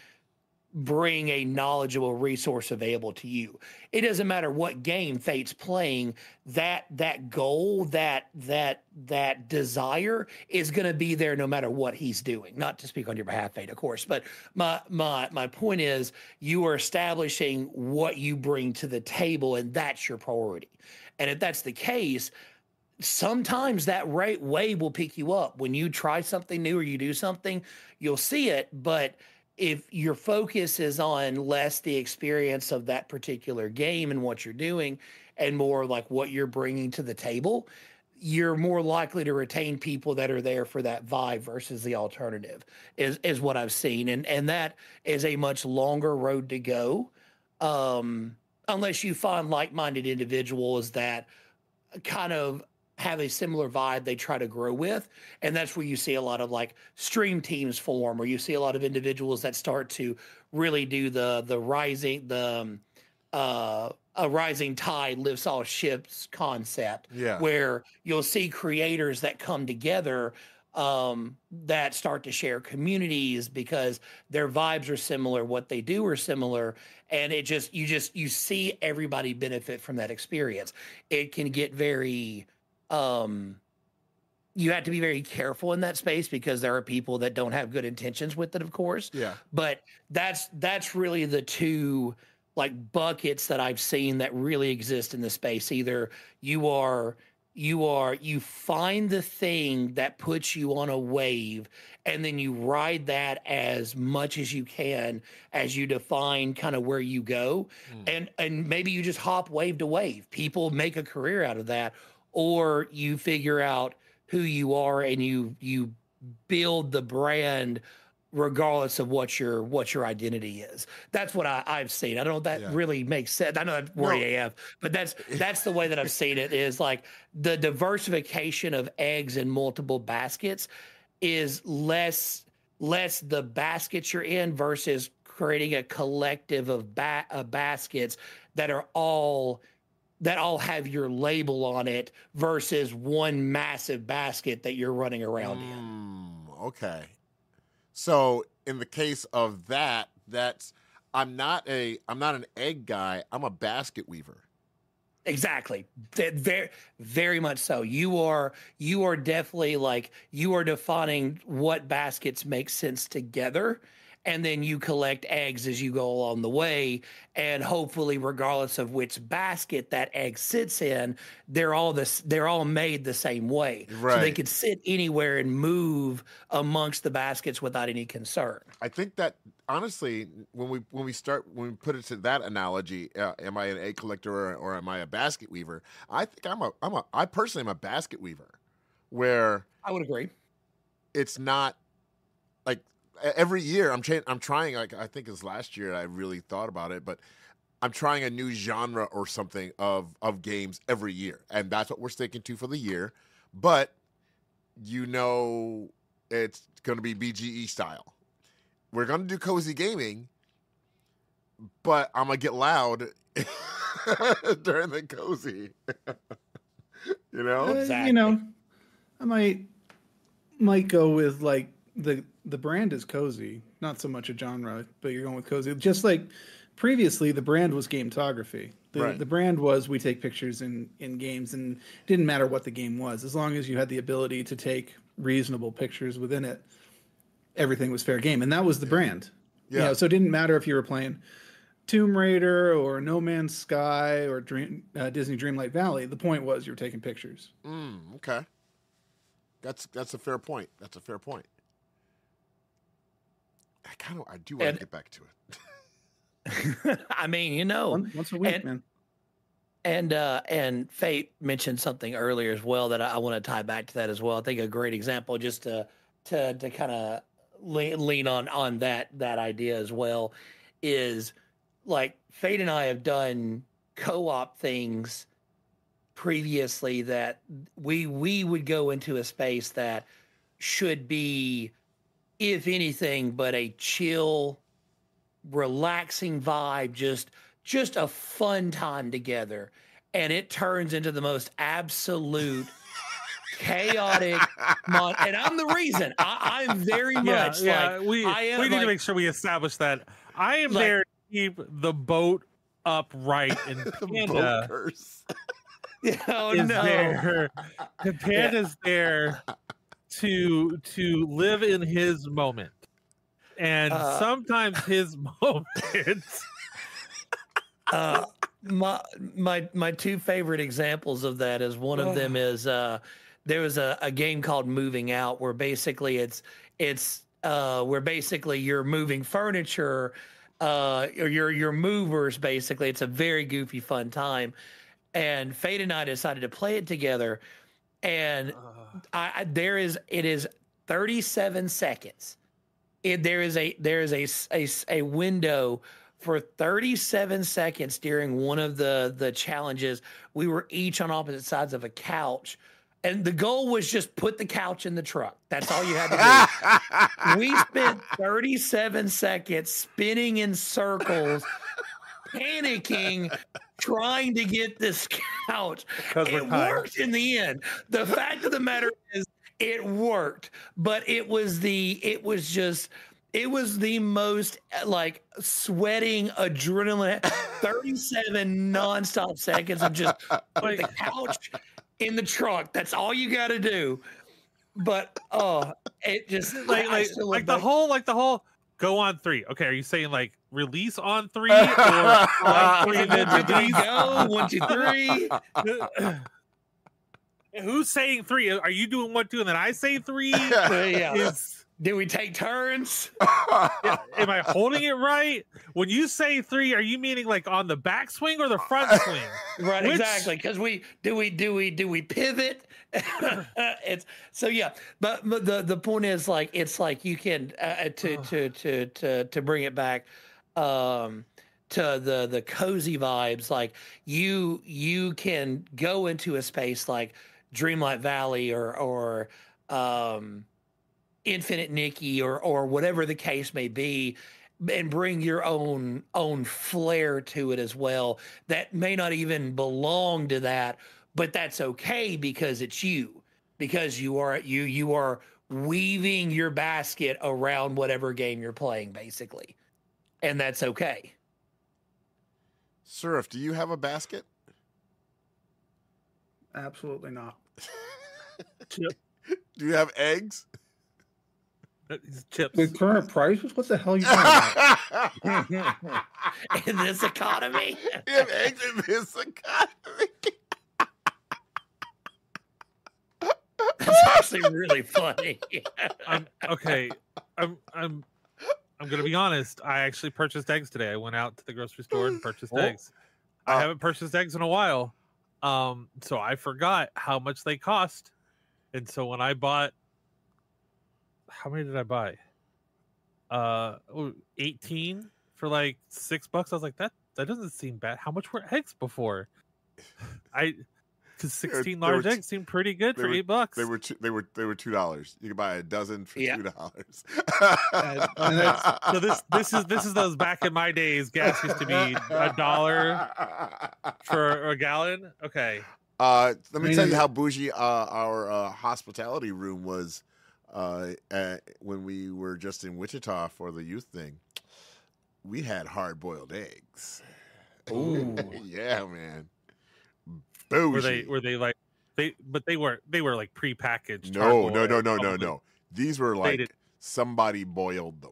a knowledgeable resource available to you. It doesn't matter what game Fate's playing, that goal, that desire is going to be there no matter what he's doing. Not to speak on your behalf, Fate, of course, but my point is you are establishing what you bring to the table, and that's your priority. And if that's the case, sometimes that right way will pick you up. When you try something new or you do something, you'll see it, but if your focus is on less the experience of that particular game and what you're doing and more like what you're bringing to the table, you're more likely to retain people that are there for that vibe versus the alternative is what I've seen. And that is a much longer road to go. Unless you find like-minded individuals that kind of have a similar vibe they try to grow with. And that's where you see a lot of like stream teams form, or you see a lot of individuals that start to really do a rising tide lifts all ships concept, where you'll see creators that come together that start to share communities because their vibes are similar, what they do are similar, and you see everybody benefit from that experience. It can get very you have to be very careful in that space because there are people that don't have good intentions with it, of course.
Yeah.
But that's really the two like buckets that I've seen that really exist in the space. Either you find the thing that puts you on a wave, and then you ride that as much as you can as you define kind of where you go. And maybe you just hop wave to wave. People make a career out of that. Or you figure out who you are and you build the brand regardless of what your identity is. That's what I've seen. I don't know if that really makes sense. I know that's wordy AF, but that's the way that I've seen it, is like the diversification of eggs in multiple baskets is less the baskets you're in versus creating a collective of baskets that all have your label on it versus one massive basket that you're running around in.
Okay. So in the case of I'm not an egg guy. I'm a basket weaver.
Exactly. Very, very much so. You are definitely like, you are defining what baskets make sense together. And then you collect eggs as you go along the way. And hopefully, regardless of which basket that egg sits in, they're all made the same way.
Right.
So they could sit anywhere and move amongst the baskets without any concern.
I think that honestly, when we put it to that analogy, am I an egg collector or am I a basket weaver? I think I personally am a basket weaver, where
I would agree.
It's not like every year I'm trying, like I think it was last year I really thought about it, but I'm trying a new genre or something of games every year, and that's what we're sticking to for the year. But it's going to be BGE style. We're going to do cozy gaming, but I'm going to get loud during the cozy.
Exactly.
I might go with like the brand is cozy, not so much a genre, but you're going with cozy. Just like previously, the brand was gametography. The brand was, we take pictures in games, and it didn't matter what the game was. As long as you had the ability to take reasonable pictures within it, everything was fair game. And that was the brand.
Yeah.
So it didn't matter if you were playing Tomb Raider or No Man's Sky or Disney Dreamlight Valley. The point was you were taking pictures.
Okay. That's a fair point. That's a fair point. I do want to get back to it.
I mean,
Once a week, man.
And Fate mentioned something earlier as well that I want to tie back to that as well. I think a great example just to kind of lean on that idea as well is like Fate and I have done co-op things previously that we would go into a space that should be, if anything, but a chill, relaxing vibe, just a fun time together, and it turns into the most absolute chaotic and I'm the reason. I'm very much
we need to make sure we establish that I am there to keep the boat upright, and Panda Panda's there to live in his moment, and sometimes his moments.
My two favorite examples of that is one of them is there was a game called Moving Out where basically it's where basically you're moving furniture or you're movers basically. It's a very goofy fun time, and Fate and I decided to play it together, and it is 37 seconds. There is a window for 37 seconds during one of the challenges. We were each on opposite sides of a couch, and the goal was just put the couch in the truck. That's all you had to do. We spent 37 seconds spinning in circles, panicking, trying to get this couch. It worked in the end. The fact of the matter is it worked, but it was the most like sweating adrenaline, 37 nonstop seconds of just put the couch in the truck. That's all you got to do. But it just
like the whole go on 3. Okay, are you saying like release on 3 or on 3 and then release?
Go 1, 2, 3.
Who's saying 3? Are you doing 1, 2, and then I say 3?
Yeah. Do we take turns?
Am I holding it right? When you say 3, are you meaning like on the back swing or the front swing?
Right, exactly. Because we pivot? It's so yeah. But the point is like it's like you can to bring it back to the cozy vibes. Like you can go into a space like Dreamlight Valley or Infinite Nikki or whatever the case may be, and bring your own flair to it as well. That may not even belong to that, but that's okay because it's you, because you are weaving your basket around whatever game you're playing, basically, and that's okay.
Surf, do you have a basket?
Absolutely not.
Do you have eggs?
Chips.
With current prices, what the hell are you talking about?
In this economy?
You have eggs in this economy?
That's actually really funny.
I'm gonna be honest. I actually purchased eggs today. I went out to the grocery store and purchased eggs. I haven't purchased eggs in a while, so I forgot how much they cost. And so when I bought, how many did I buy? 18 for like $6. I was like, that doesn't seem bad. How much were eggs before? Because 16 large eggs seemed pretty good for $8.
They were $2. You could buy a dozen for $2.
So this is those back in my days. Gas used to be $1 for a gallon. Okay.
Let me tell you how bougie our hospitality room was when we were just in Wichita for the youth thing. We had hard-boiled eggs.
Ooh.
Yeah, man. Bougie.
Were they like they were like prepackaged?
No. These were like somebody boiled them.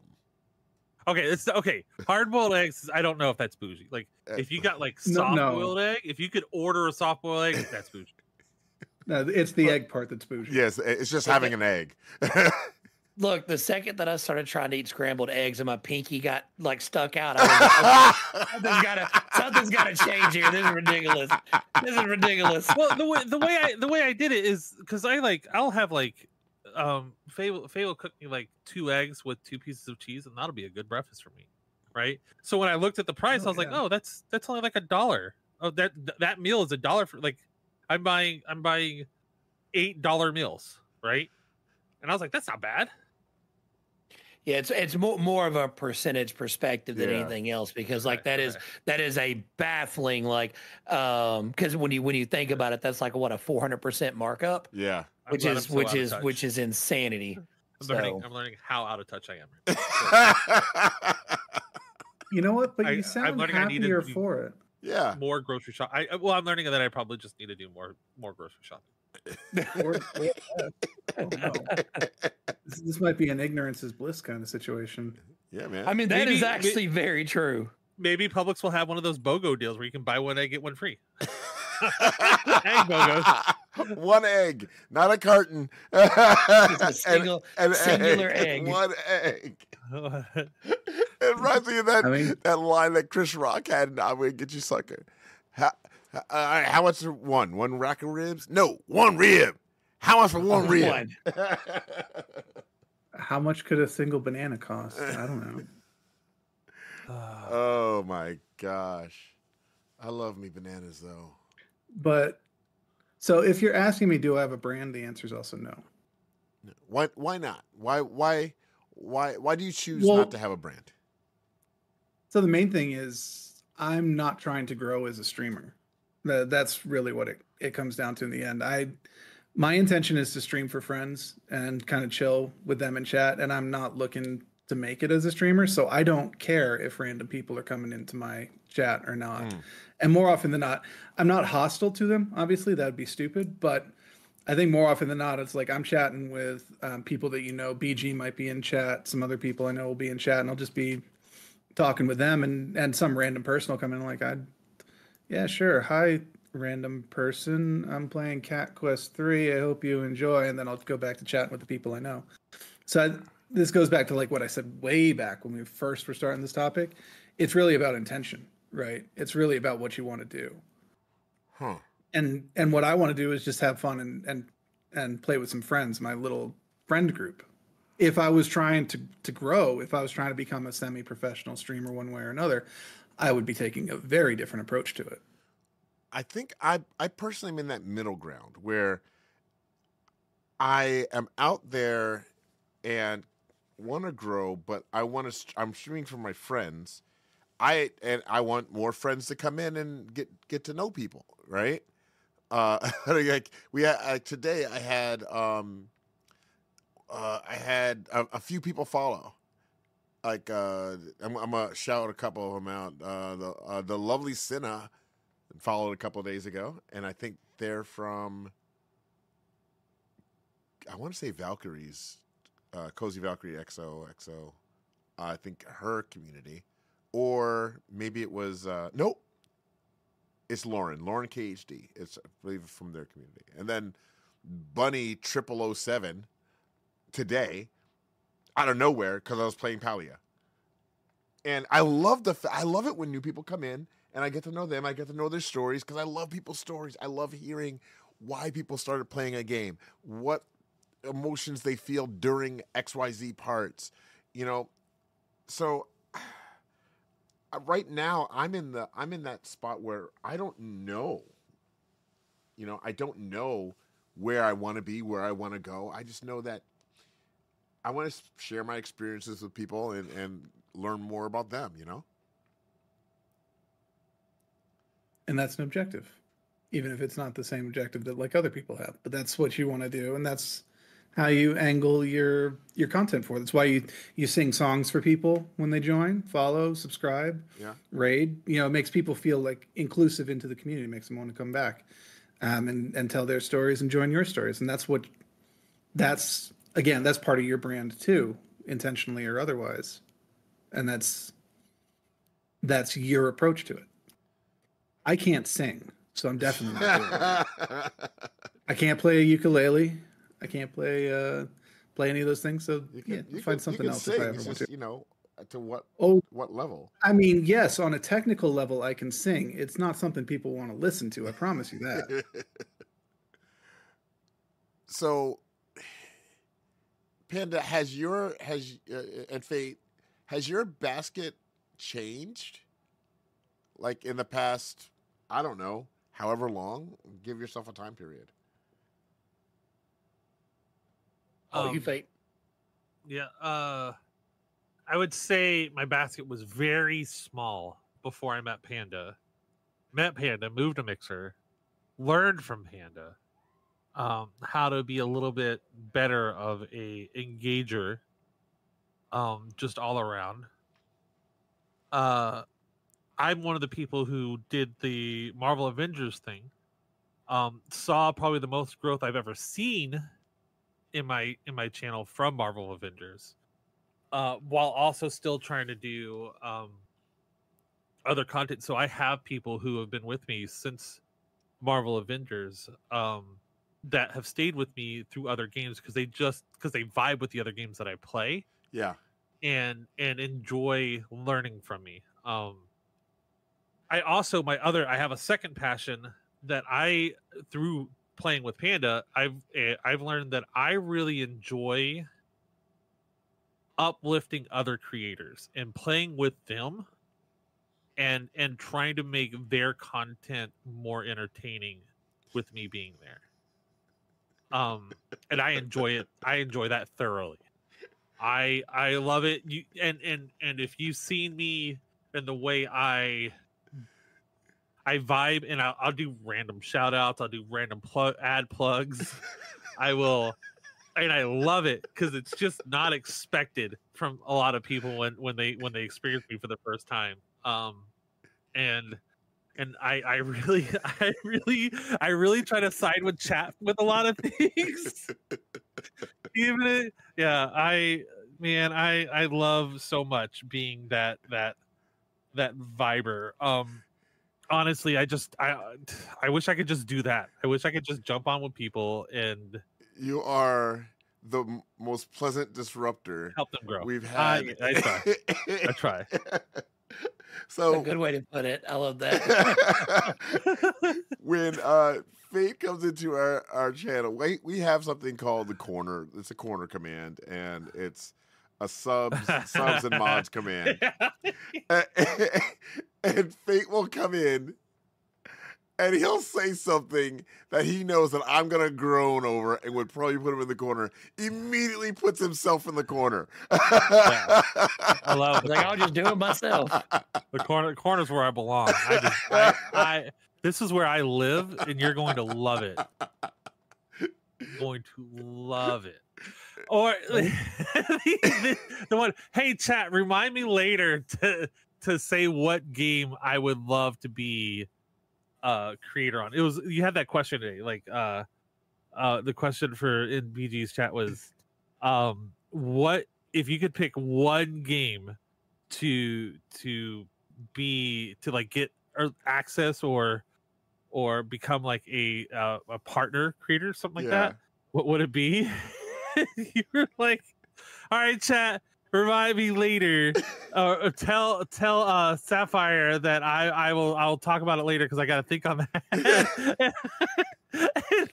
Okay. Hard-boiled eggs. I don't know if that's bougie. Like if you got like soft-boiled egg, if you could order a soft-boiled egg, that's bougie.
No, it's the egg part that's bougie.
Yes, it's just having an egg.
Look, the second that I started trying to eat scrambled eggs and my pinky got like stuck out, I was like, okay, something's gotta change here. This is ridiculous. This is ridiculous.
Well, the way I did it is because I'll have like Faye will cook me like 2 eggs with 2 pieces of cheese, and that'll be a good breakfast for me, right? So when I looked at the price, I was like, oh, that's only like $1. Oh, that meal is $1 for like I'm buying $8 meals, right? And I was like, that's not bad.
Yeah, it's more of a percentage perspective than
Yeah.
anything else, because like
Correct.
that is a baffling because when you think about it, that's like what, a 400% markup,
Yeah.
I'm
which
glad I'm
is
so out of touch.
insanity.
I'm
So
learning how out of touch I am. Right?
You know what? But
I'm
you sound
learning I need to
happier
do-
for it.
Yeah.
More grocery shop. I'm learning that I probably just need to do more grocery shopping.
Oh, no. This might be an ignorance is bliss kind of situation.
Yeah, man.
I mean, that is
Maybe-
actually very true.
Maybe Publix will have one of those BOGO deals where you can buy 1 egg, get 1 free. Egg BOGOs.
1 egg, not a carton.
Just a singular egg.
1 egg. It reminds me of that,
I mean-
that line that Chris Rock had in I'm Gonna Get You Sucker. How much for one? 1 rack of ribs? No, 1 rib. How much for 1 rib?
One.
How much could a single banana cost? I don't know.
Oh my gosh. I love me bananas though.
But so if you're asking me, do I have a brand? The answer is also no.
Why not? Why do you choose
Well-
not to have a brand?
So the main thing is I'm not trying to grow as a streamer. That's really what it comes down to in the end. My intention is to stream for friends and kind of chill with them in chat, and I'm not looking to make it as a streamer, so I don't care if random people are coming into my chat or not. And more often than not, I'm not hostile to them. Obviously, that would be stupid, but I think more often than not, it's like I'm chatting with people that BG might be in chat, some other people I know will be in chat, and I'll just be talking with them, and some random person will come in like, yeah, sure. Hi, random person. I'm playing Cat Quest 3. I hope you enjoy. And then I'll go back to chatting with the people I know. So this goes back to like what I said way back when we first were starting this topic. It's really about intention, right? It's really about what you want to do.
Huh.
And what I want to do is just have fun and play with some friends, my little friend group. If I was trying to grow, if I was trying to become a semi-professional streamer one way or another, I would be taking a very different approach to it.
I think I personally am in that middle ground where I am out there and want to grow, but I'm streaming for my friends. I want more friends to come in and get to know people, right? Like today I had a few people follow. Like I'm gonna shout a couple of them out. The lovely Cinna followed a couple of days ago, and I think they're from, I want to say Valkyrie's, Cozy Valkyrie XO. I think her community, or maybe it was nope. It's Lauren KHD. It's, I believe, from their community, and then Bunny 0007 today, out of nowhere, because I was playing Palia. And I love it when new people come in and I get to know them. I get to know their stories because I love people's stories. I love hearing why people started playing a game, what emotions they feel during XYZ parts, So right now I'm in that spot where I don't know. I don't know where I want to be, where I want to go. I just know that I want to share my experiences with people and learn more about them,
And that's an objective, even if it's not the same objective that like other people have. But that's what you want to do, and that's how you angle your content for. That's why you sing songs for people when they join, follow, subscribe, raid. It makes people feel like inclusive into the community, makes them want to come back, and tell their stories and join your stories. And that's part of your brand too, intentionally or otherwise. And that's your approach to it. I can't sing, so I'm definitely not doing it. I can't play a ukulele. I can't play play any of those things. So
You
find something else if I ever want to.
You know, to what
Oh,
level?
I mean, yes, on a technical level, I can sing. It's not something people want to listen to. I promise you that.
So, Panda, and Fate, has your basket changed? Like in the past, I don't know, however long? Give yourself a time period.
You Fate.
Yeah, I would say my basket was very small before I met Panda. Met Panda, moved to Mixer, learned from Panda how to be a little bit better of a engager, just all around. I'm one of the people who did the Marvel Avengers thing. Saw probably the most growth I've ever seen in my channel from Marvel Avengers, while also still trying to do other content. So I have people who have been with me since Marvel Avengers that have stayed with me through other games because they vibe with the other games that I play.
Yeah.
And enjoy learning from me. I have a second passion that through playing with Panda, I've learned that I really enjoy uplifting other creators and playing with them and trying to make their content more entertaining with me being there. And I enjoy it. I enjoy that thoroughly. I love it. And if you've seen me and the way I vibe, and I'll do random shout outs, I'll do random ad plugs. I will, and I love it because it's just not expected from a lot of people when they experience me for the first time. And I really try to side with chat with a lot of things. I love so much being that viber. Honestly, I wish I could just do that. I wish I could just jump on with people and
you are the most pleasant disruptor.
Help them grow.
We've had.
I try.
So
that's a good way to put it. I love that.
When Fate comes into our channel, we have something called the corner. It's a corner command, and it's a subs and mods command. And Fate will come in, and he'll say something that he knows that I'm going to groan over and would probably put him in the corner. Immediately puts himself in the corner.
I love it.
Like, I'll just do it myself.
The corner's where I belong. This is where I live, and you're going to love it. Going to love it. Or the one, hey chat, remind me later to say what game I would love to be creator on. You had that question today, like the question for in BG's chat was what if you could pick one game to get access or become like a partner creator, something like that, what would it be? You were like, all right chat, remind me later, or tell Sapphire that I'll talk about it later because I got to think on that. And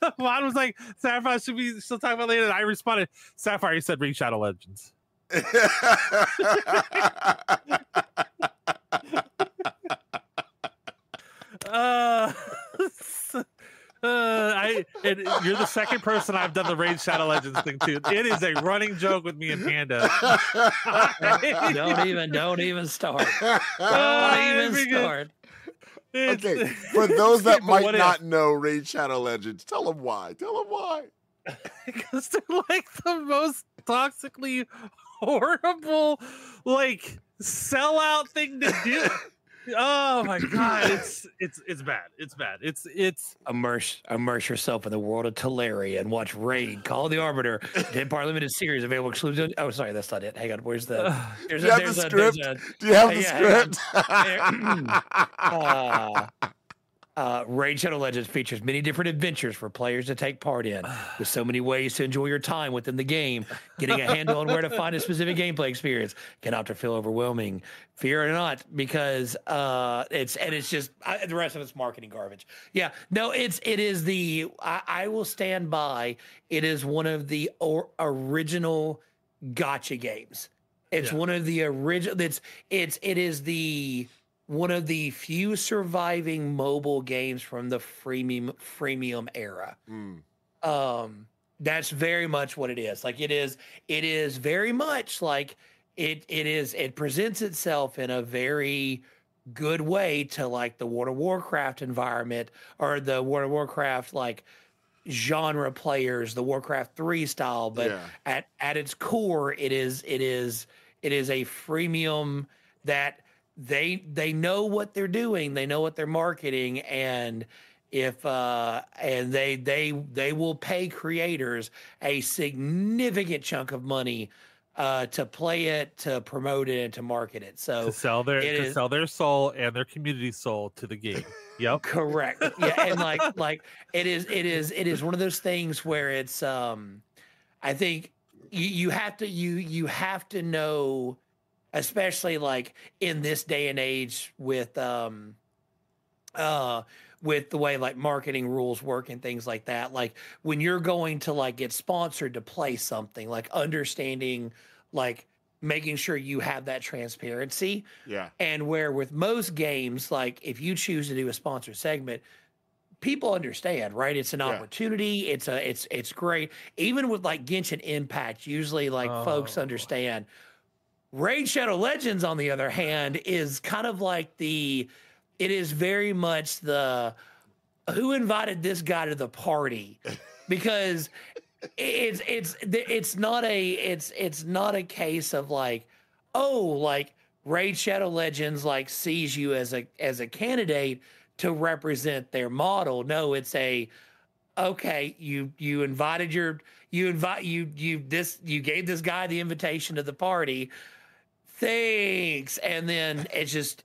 the mod was like, Sapphire she'll talk about it later. And I responded, Sapphire, you said Ring Shadow Legends. And you're the second person I've done the Raid Shadow Legends thing to. It is a running joke with me and Panda.
Don't even start. Don't even start.
Okay, for those that might not know Raid Shadow Legends, tell them why.
Because they're like the most toxically horrible, like sellout thing to do. Oh my god, it's bad. It's bad. It's
immerse yourself in the world of Teleria and watch Raid, Call of the Arbiter, 10-part limited series available exclusively. Oh, sorry, that's not it. Hang on, where's the?
Do you have the script? Do you have the script?
Raid Shadow Legends features many different adventures for players to take part in, with so many ways to enjoy your time within the game. Getting a handle on where to find a specific gameplay experience can often feel overwhelming. Fear it not, because it's just the rest of it's marketing garbage. Yeah, no, it is the I will stand by. It is one of the original gacha games. It's one of the original. It is the one of the few surviving mobile games from the freemium era. That's very much what it is. Like it is very much like it presents itself in a very good way to like the World of Warcraft environment, or the World of Warcraft like genre players, the Warcraft 3 style, but at its core it is a freemium that they know what they're doing, they know what they're marketing, and if and they will pay creators a significant chunk of money to play it, to promote it, and to market it. So
to sell their soul and their community soul to the game. Yep.
Correct. Yeah, and like it is one of those things where it's I think you have to know, especially like in this day and age with the way like marketing rules work and things like that, like when you're going to like get sponsored to play something, like understanding, like making sure you have that transparency.
Yeah.
And where with most games, like if you choose to do a sponsored segment, people understand, right? It's an opportunity. It's great. Even with like Genshin Impact, usually like folks understand. Raid Shadow Legends, on the other hand, is kind of like it is very much the who invited this guy to the party, because it's not a case of like, oh, like Raid Shadow Legends like sees you as a candidate to represent their model. No, it's okay, you gave this guy the invitation to the party. Thanks. And then it's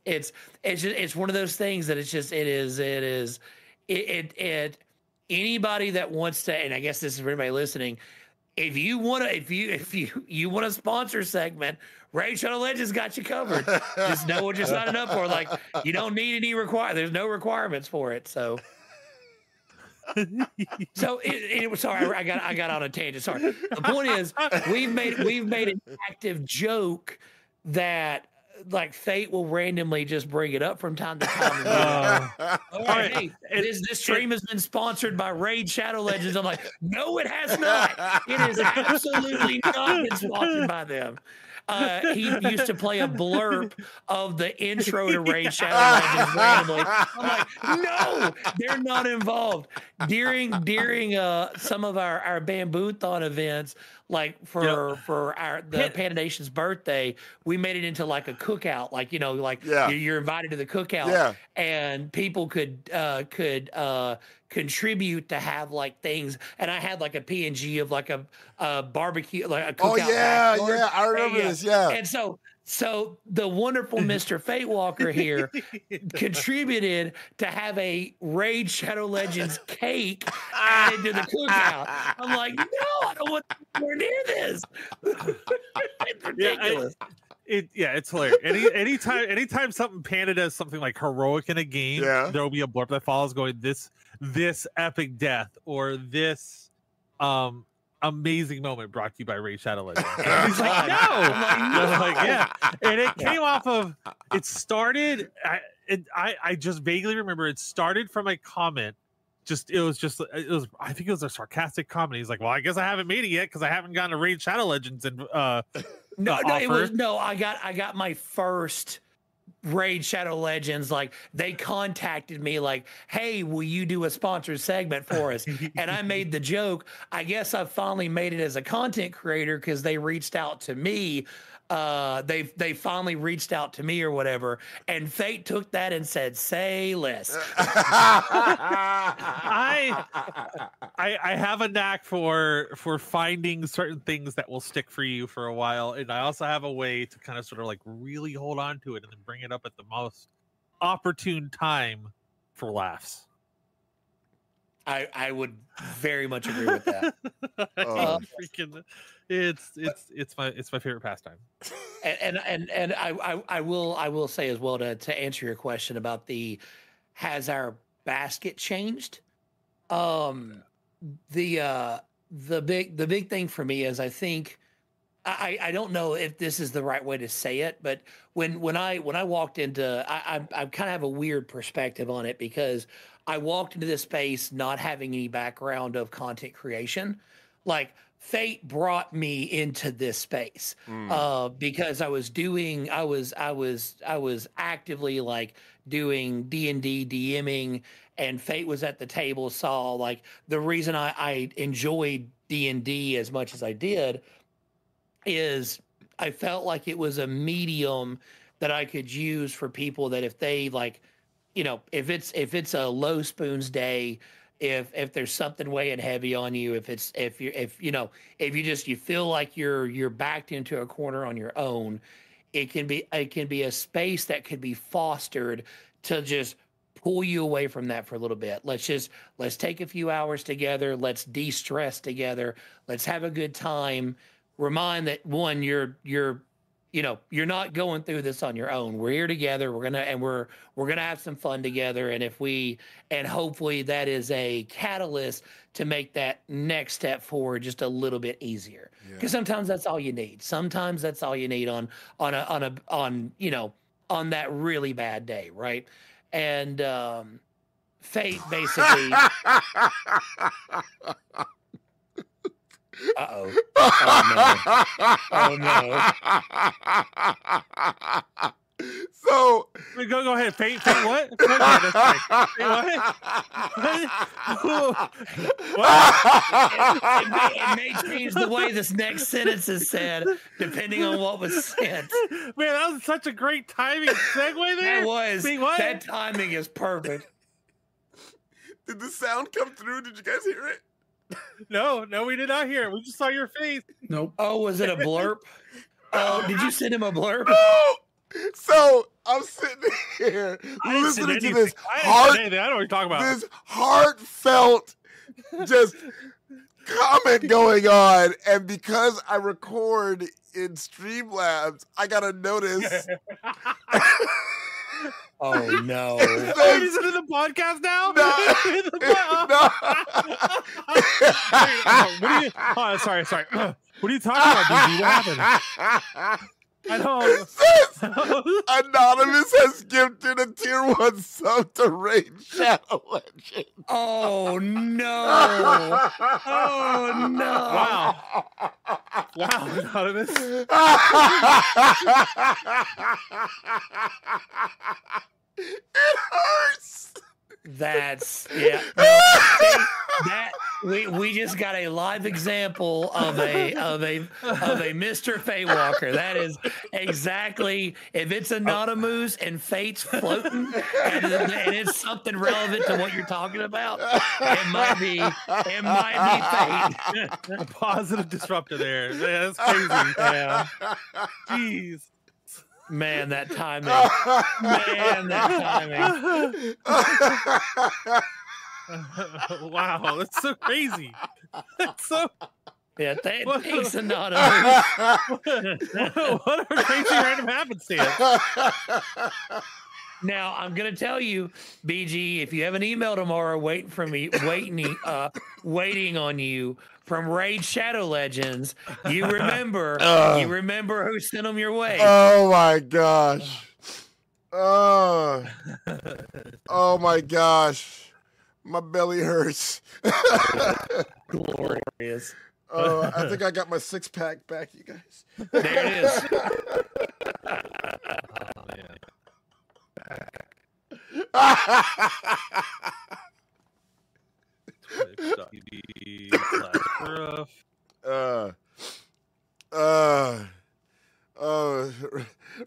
one of those things that anybody that wants to, and I guess this is for anybody listening, if you want a sponsor segment, Raid Shadow Legends got you covered. Just know what you're signing up for. Like, you don't need any there's no requirements for it. So sorry, I got on a tangent. Sorry. The point is, we've made an active joke that like Fate will randomly just bring it up from time to time. All right, hey, this stream has been sponsored by Raid Shadow Legends. I'm like, no, it has not. It has absolutely not been sponsored by them. He used to play a blurb of the intro to Raid Shadow Legends randomly. I'm like, no, they're not involved. During some of our Bamboo-thon events, like for the Panda Nation's birthday, we made it into like a cookout, like you're invited to the cookout, and people could contribute to have like things, and I had like a PNG of like a barbecue, like a cookout.
I remember this. Yeah,
and so the wonderful Mr. Fate Walker here contributed to have a Raid Shadow Legends cake added to the cookout. I'm like, no, I don't want anywhere near this. It's ridiculous.
It's hilarious. Anytime something Panda does something like heroic in a game, there'll be a blurb that follows going, this epic death, or this amazing moment brought to you by Raid Shadow Legends. And he's like, no. I'm like, yeah. And it came off of, it started, I just vaguely remember it started from a comment. It was I think it was a sarcastic comment. He's like, well, I guess I haven't made it yet because I haven't gotten a Raid Shadow Legends and
I got my first Raid Shadow Legends. Like, they contacted me like, hey, will you do a sponsored segment for us? And I made the joke, I guess I finally made it as a content creator because they reached out to me. They finally reached out to me or whatever, and Fate took that and said, say less.
I have a knack for finding certain things that will stick for you for a while, and I also have a way to kind of sort of like really hold on to it and then bring it up at the most opportune time for laughs.
I would very much agree with that.
Freaking, it's my favorite pastime.
And I will say as well to answer your question about has our basket changed? The big thing for me is I think I don't know if this is the right way to say it, but when I walked into I kind of have a weird perspective on it because I walked into this space not having any background of content creation. Like fate brought me into this space because I was actively like doing D&D DMing, and fate was at the table. Saw like the reason I enjoyed D&D as much as I did is I felt like it was a medium that I could use for people that if they like, you know, if it's a low spoons day, if there's something weighing heavy on you, if you feel like you're backed into a corner on your own, it can be a space that could be fostered to just pull you away from that for a little bit. Let's take a few hours together. Let's de-stress together. Let's have a good time. Remind that one, you're not going through this on your own. We're here together. We're gonna have some fun together. And hopefully that is a catalyst to make that next step forward just a little bit easier. Because sometimes that's all you need. Sometimes that's all you need on that really bad day, right? And fate basically. Uh-oh. Oh no.
So
go ahead. Fate what? Fate what?
It may change the way this next sentence is said, depending on what was said.
Man, that was such a great timing segue there.
That was.
Fate what?
That timing is perfect.
did the sound come through? Did you guys hear it?
No, we did not hear it. We just saw your face.
Nope.
Oh, was it a blurb? Oh, did you send him a blurb?
No. So I'm sitting here listening to this
I don't know what you're talking about.
This heartfelt just comment going on, and because I record in Streamlabs, I got a notice.
Oh no!
Oh, he's into the podcast now.
No.
Sorry. What are you talking about, BG? What happened? I don't.
Anonymous has gifted a tier 1 sub to Raid Shadow Legend.
Oh no! Oh no!
Wow, Anonymous.
It hurts.
That's that we just got a live example of a Mr. Faywalker. That is exactly, if it's anonymous and fate's floating and it's something relevant to what you're talking about, it might be fate.
A positive disruptor there. Man, that's crazy. Yeah. Jeez.
Man, that timing.
Wow, that's so crazy. That's so.
Yeah, thanks, Anonymous.
What a crazy random happenstance.
Now, I'm going to tell you, BG, if you have an email tomorrow waiting on you from Raid Shadow Legends, you remember who sent them your way.
Oh my gosh. Oh my gosh. My belly hurts.
Glorious.
Oh, I think I got my 6-pack back, you guys.
There it is.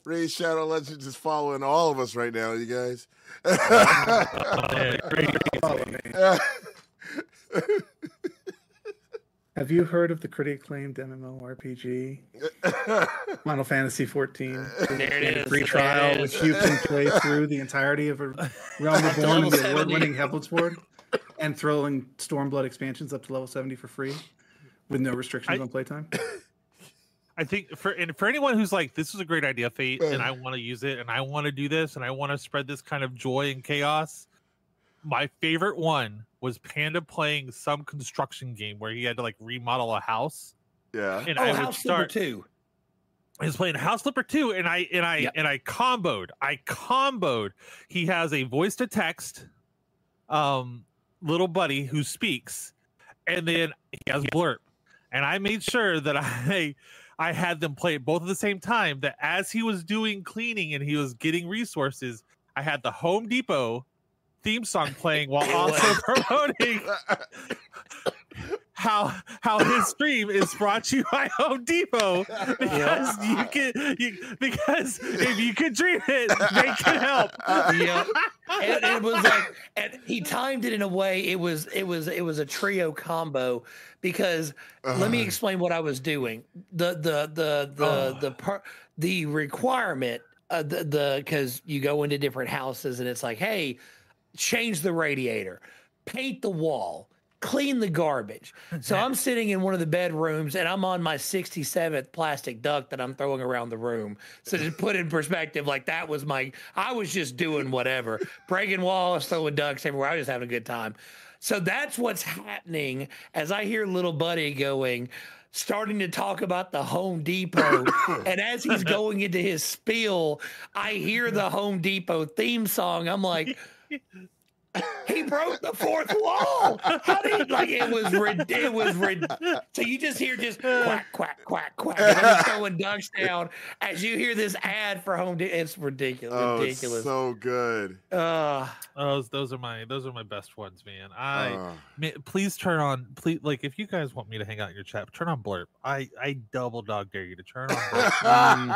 Raid Shadow Legends is following all of us right now, you guys.
Have you heard of the critically acclaimed MMORPG Final Fantasy 14.
There it is.
Free trial, which you can play through the entirety of a Realm
Up to
Reborn and
level
the
70.
award-winning Heavensward, and throwing Stormblood expansions up to level 70 for free, with no restrictions on playtime.
I think for anyone who's like, this is a great idea, Fate, and I want to use it, and I want to do this, and I want to spread this kind of joy and chaos. My favorite one was Panda playing some construction game where he had to like remodel a house.
Yeah.
And I would
House Flipper
start.
2.
I was playing House Flipper 2, and I comboed. He has a voice to text, little buddy who speaks, and then he has blurb. And I made sure that I had them play both at the same time. That as he was doing cleaning and he was getting resources, I had the Home Depot theme song playing while also promoting how his stream is brought to you by Home Depot, because because if you can dream it, they can help.
Yeah. And it was like, and he timed it in a way. It was a trio combo, because let me explain what I was doing. The requirement, because you go into different houses and it's like, hey, change the radiator, paint the wall, clean the garbage. So I'm sitting in one of the bedrooms and I'm on my 67th plastic duck that I'm throwing around the room. So to put in perspective, like I was just doing whatever, breaking walls, throwing ducks everywhere. I was just having a good time. So that's what's happening as I hear little buddy starting to talk about the Home Depot. And as he's going into his spiel, I hear the Home Depot theme song. I'm like, he broke the fourth wall. How did it was so you just hear quack, quack, quack, quack. And I'm throwing ducks down as you hear this ad for Home Depot. It's ridiculous.
Oh,
ridiculous.
It's so good.
Those are my best ones, man. Please turn on, like, if you guys want me to hang out in your chat, turn on blurb. I double dog dare you to turn on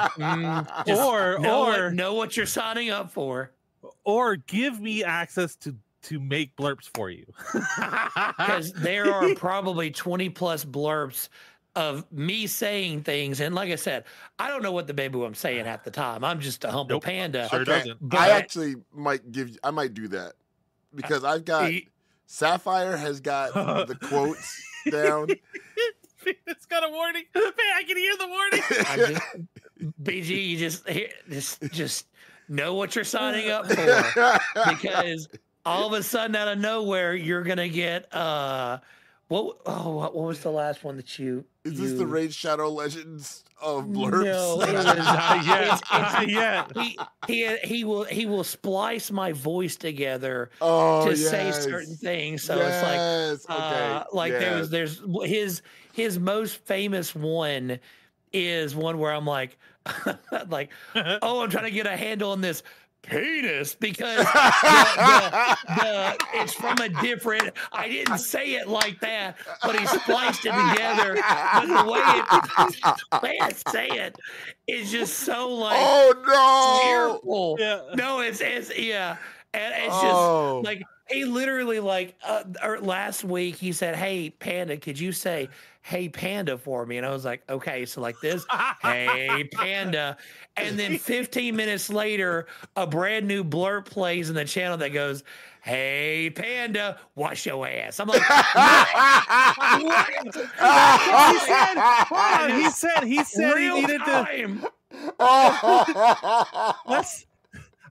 blurb.
Know what you're signing up for.
Or give me access to make blurps for you.
Because there are probably 20 plus blurps of me saying things. And like I said, I don't know what the baby I'm saying half the time. I'm just a humble panda.
Sure doesn't.
I actually might do that, because I've got Sapphire has got the quotes down.
It's got a warning. Man, I can hear the warning.
BG, you just know what you're signing up for, because all of a sudden out of nowhere you're gonna get what was the last one that you
is this the Raid Shadow Legends of blurbs?
No, it was
not yet.
He will splice my voice together
to
say certain things. So it's like there's his most famous one is one where I'm like like, oh, I'm trying to get a handle on this penis, because it's from a different, I didn't say it like that, but he spliced it together. But the way I say it is just so like,
oh no,
cheerful. No, it's yeah. And it's just like, he literally last week he said, "Hey Panda, could you say hey Panda for me?" And I was like, okay, so like this, hey Panda. And then 15 minutes later, a brand new blurb plays in the channel that goes, "Hey Panda, wash your ass." I'm like, what?
He said he needed
time.
to. Let's.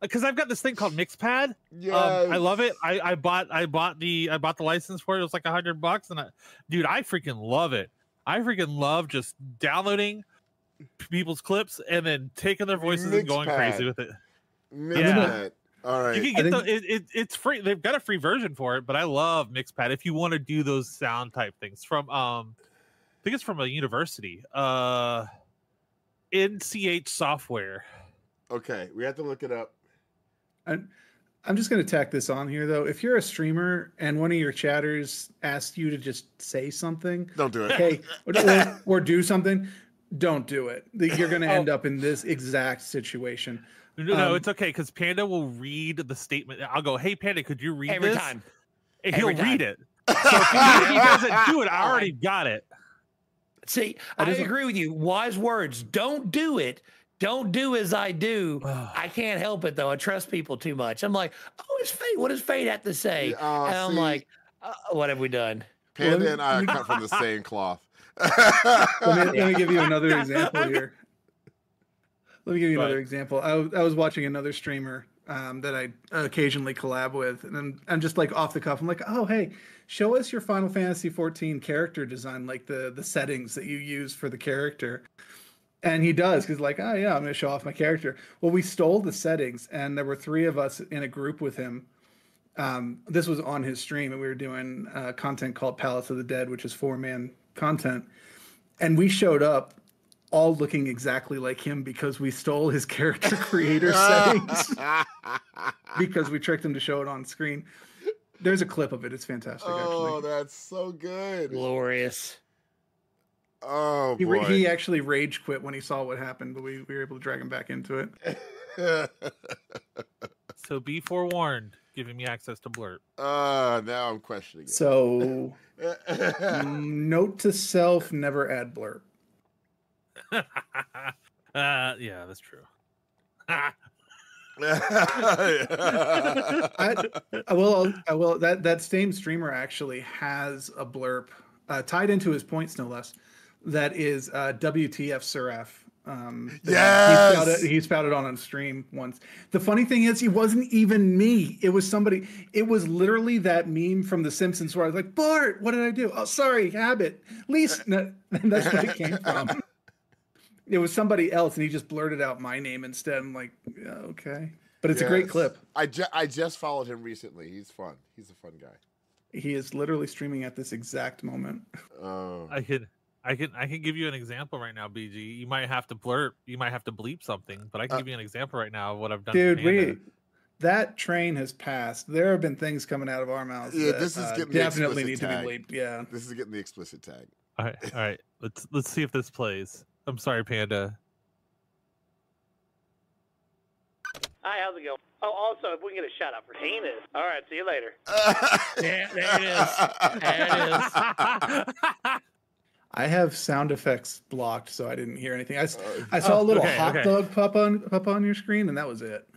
Because I've got this thing called Mixpad.
Yes.
I love it. I bought the license for it. It was like $100, and I freaking love it. I freaking love just downloading people's clips and then taking their voices and going crazy with it.
Mixpad. All right.
You can get it's free. They've got a free version for it, but I love Mixpad if you want to do those sound type things from I think it's from a university. NCH Software.
Okay, we have to look it up.
I'm just going to tack this on here, though. If you're a streamer and one of your chatters asks you to just say something,
don't do it.
Okay, or do something, don't do it. You're going to end up in this exact situation.
No, it's okay, because Panda will read the statement. I'll go, "Hey Panda, could you read
every
this?"
time.
And he'll read it. So if he doesn't do it, I already got it.
See, I agree with you. Wise words. Don't do it. Don't do as I do. I can't help it though. I trust people too much. I'm like, oh, it's fate. What does fate have to say? And I'm like, what have we done?
Panda and I are cut from the same cloth.
Let me give you another example here. Let me give you another example. I was watching another streamer that I occasionally collab with, and I'm just like off the cuff. I'm like, oh hey, show us your Final Fantasy 14 character design, like the settings that you use for the character. And he does, because like, oh yeah, I'm gonna show off my character. Well, we stole the settings, and there were 3 of us in a group with him. This was on his stream, and we were doing content called Palace of the Dead, which is 4-man content. And we showed up all looking exactly like him because we stole his character creator settings because we tricked him to show it on screen. There's a clip of it. It's fantastic, actually.
Oh, that's so good.
Glorious.
Oh, boy.
He actually rage quit when he saw what happened, but we were able to drag him back into it.
So be forewarned, giving me access to Blurb.
Now I'm questioning it.
So, note to self, never add Blurb.
Yeah, that's true.
I will. That same streamer actually has a blurb tied into his points, no less. That is WTF Seraph.
Yes,
he spouted on stream once. The funny thing is, he wasn't even me. It was somebody. It was literally that meme from The Simpsons where I was like, Bart, what did I do? Oh, sorry, habit. Least. No, that's where it came from. It was somebody else, and he just blurted out my name instead. I'm like, yeah, okay. But it's a great clip.
I just followed him recently. He's fun. He's a fun guy.
He is literally streaming at this exact moment.
Oh.
I can give you an example right now, BG. You might have to blurb, you might have to bleep something, but I can give you an example right now of what I've done.
Dude, that train has passed. There have been things coming out of our mouths.
Yeah,
that,
this is getting
definitely need
tag.
to be bleeped. Yeah,
this is getting the explicit tag.
All right. Let's see if this plays. I'm sorry, Panda.
Hi, how's it going? Oh, also, if we can get a shout out for penis. All right, see you later.
There it is. There it is.
I have sound effects blocked, so I didn't hear anything. I saw a little hot dog pop on your screen, and that was it.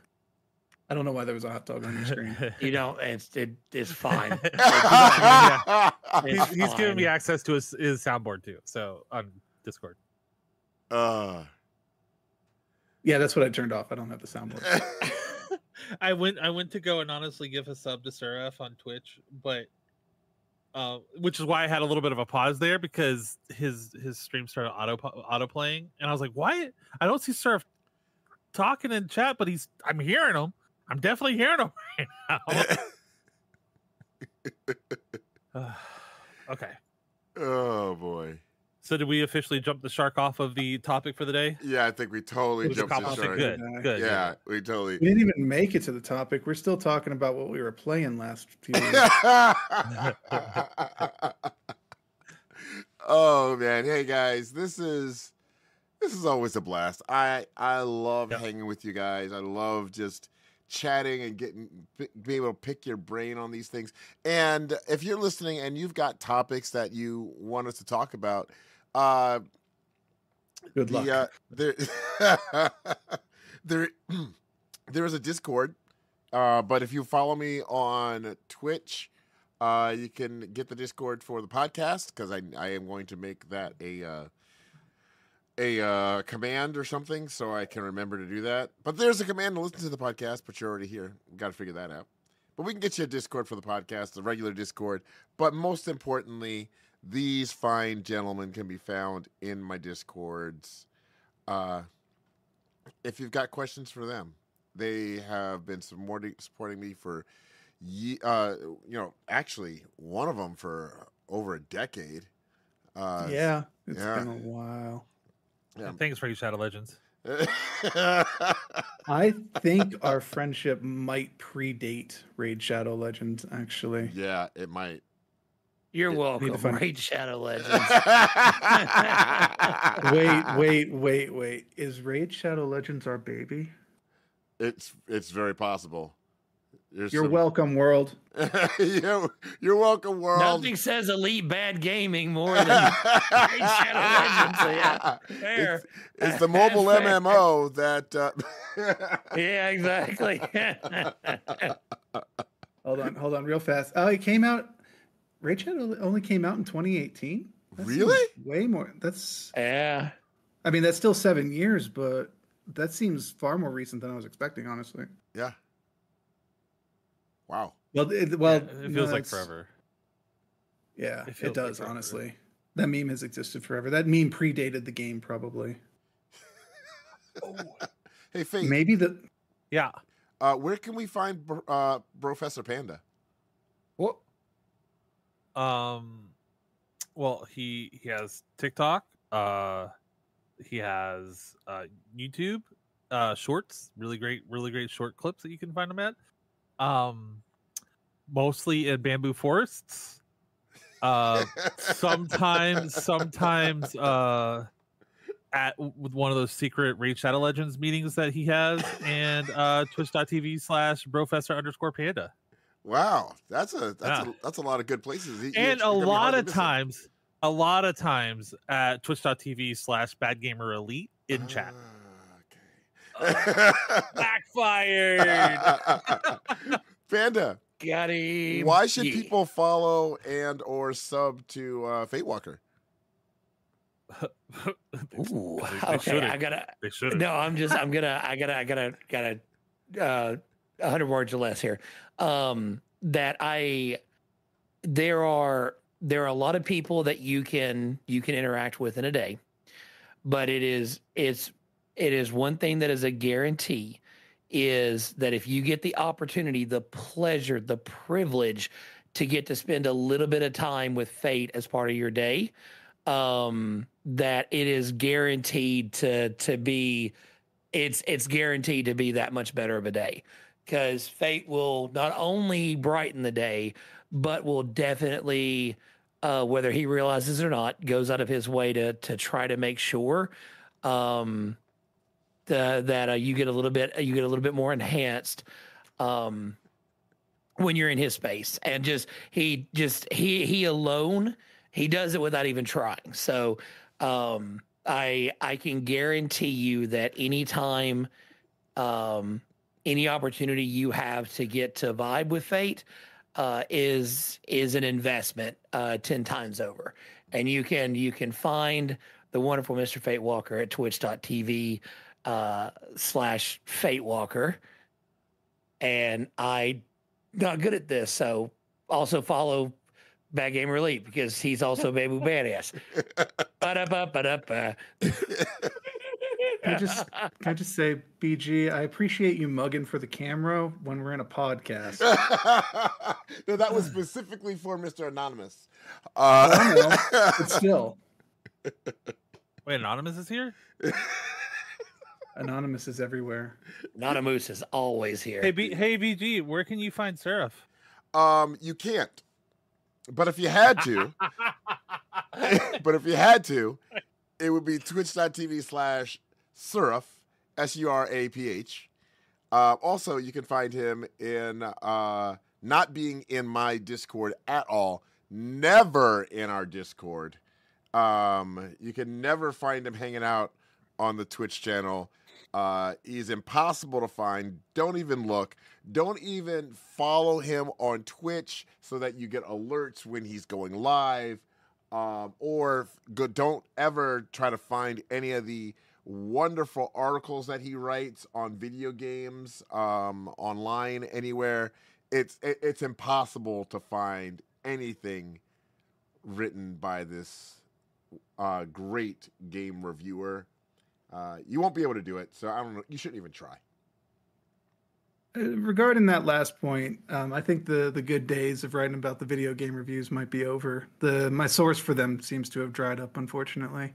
I don't know why there was a hot dog on your screen.
You don't. It's fine.
He's giving me access to his soundboard too. So on Discord.
Yeah, that's what I turned off. I don't have the soundboard.
I went to go and honestly give a sub to Seraph on Twitch, but which is why I had a little bit of a pause there because his stream started auto playing, and I was like, "Why? I don't see Seraph talking in chat, but I'm hearing him. I'm definitely hearing him right now." Okay.
Oh boy.
So did we officially jump the shark off of the topic for the day?
Yeah, I think we totally jumped the shark.
Good.
Yeah, we totally.
We didn't even make it to the topic. We're still talking about what we were playing last few weeks.
Oh man, hey guys, this is always a blast. I love hanging with you guys. I love just chatting and being able to pick your brain on these things. And if you're listening and you've got topics that you want us to talk about,
good luck.
There is a Discord, but if you follow me on Twitch, you can get the Discord for the podcast because I am going to make that a command or something so I can remember to do that. But there's a command to listen to the podcast, but you're already here. We've got to figure that out. But we can get you a Discord for the podcast, the regular Discord. But most importantly, these fine gentlemen can be found in my Discords. If you've got questions for them, they have been supporting me for, actually one of them for over a decade.
Yeah, it's been a while.
Yeah. Thanks for you, Shadow Legends.
I think our friendship might predate Raid Shadow Legends, actually.
Yeah, it might.
You're welcome, Raid Shadow Legends.
Wait. Is Raid Shadow Legends our baby?
It's very possible.
You're welcome, world.
You're welcome, world.
Nothing says elite bad gaming more than Raid Shadow Legends. So yeah, fair.
It's the mobile
Fair.
MMO that.
Yeah, exactly.
Hold on, real fast. Oh, it came out. Raid Shadow only came out in 2018. That seems
Really?
way more. That's.
Yeah.
I mean, that's still 7 years, but that seems far more recent than I was expecting, honestly.
Yeah. Wow.
Well, it
feels like forever.
Yeah,
It feels
it does,
like forever.
honestly. That meme has existed forever. That meme predated the game, probably.
Hey, Faith.
Maybe the.
Yeah.
Where can we find Professor Panda?
What?
Well, he has TikTok. He has YouTube shorts. Really great short clips that you can find him at. Mostly in bamboo forests. Sometimes with one of those secret Raid Shadow Legends meetings that he has, and twitch.tv/brofessor_panda.
Wow, that's a lot of good places.
And a lot of times at twitch.tv/badgamerelite in chat.
Okay.
Backfired.
Panda,
Got him.
why should
Yeah.
people follow and or sub to Fate Walker?
Ooh,
They
okay,
shouldn't.
I gotta.
They should.
No, I gotta 100 words or less here. There are a lot of people that you can interact with in a day, but it is one thing that is a guarantee, is that if you get the opportunity, the pleasure, the privilege to get to spend a little bit of time with Fate as part of your day, that it is guaranteed to be, it's guaranteed to be that much better of a day, because Fate will not only brighten the day, but will definitely, whether he realizes it or not, goes out of his way to try to make sure that you get a little bit more enhanced when you're in his space. And he alone, he does it without even trying. So I can guarantee you that anytime, any opportunity you have to get to vibe with Fate is an investment 10 times over. And you can find the wonderful Mr. Fate Walker at twitch.tv/Fate Walker. And I'm not good at this, so also follow Bad Gamer Elite, because he's also Baby Badass. Ba-da-ba-ba-da-ba.
Can I just say, BG, I appreciate you mugging for the camera when we're in a podcast.
No, that was specifically for Mr. Anonymous.
I know, but still,
Wait, Anonymous is here?
Anonymous is everywhere.
Anonymous is always here.
Hey, BG, where can you find Seraph?
You can't. But if you had to, it would be twitch.tv/Suraph, SURAPH. Also, you can find him in not being in my Discord at all, never in our Discord. You can never find him hanging out on the Twitch channel. He's impossible to find. Don't even look. Don't even follow him on Twitch so that you get alerts when he's going live. Don't ever try to find any of the wonderful articles that he writes on video games, online, anywhere. It's impossible to find anything written by this great game reviewer. You won't be able to do it, so I don't know. You shouldn't even try.
Regarding that last point, I think the good days of writing about the video game reviews might be over. My source for them seems to have dried up, unfortunately.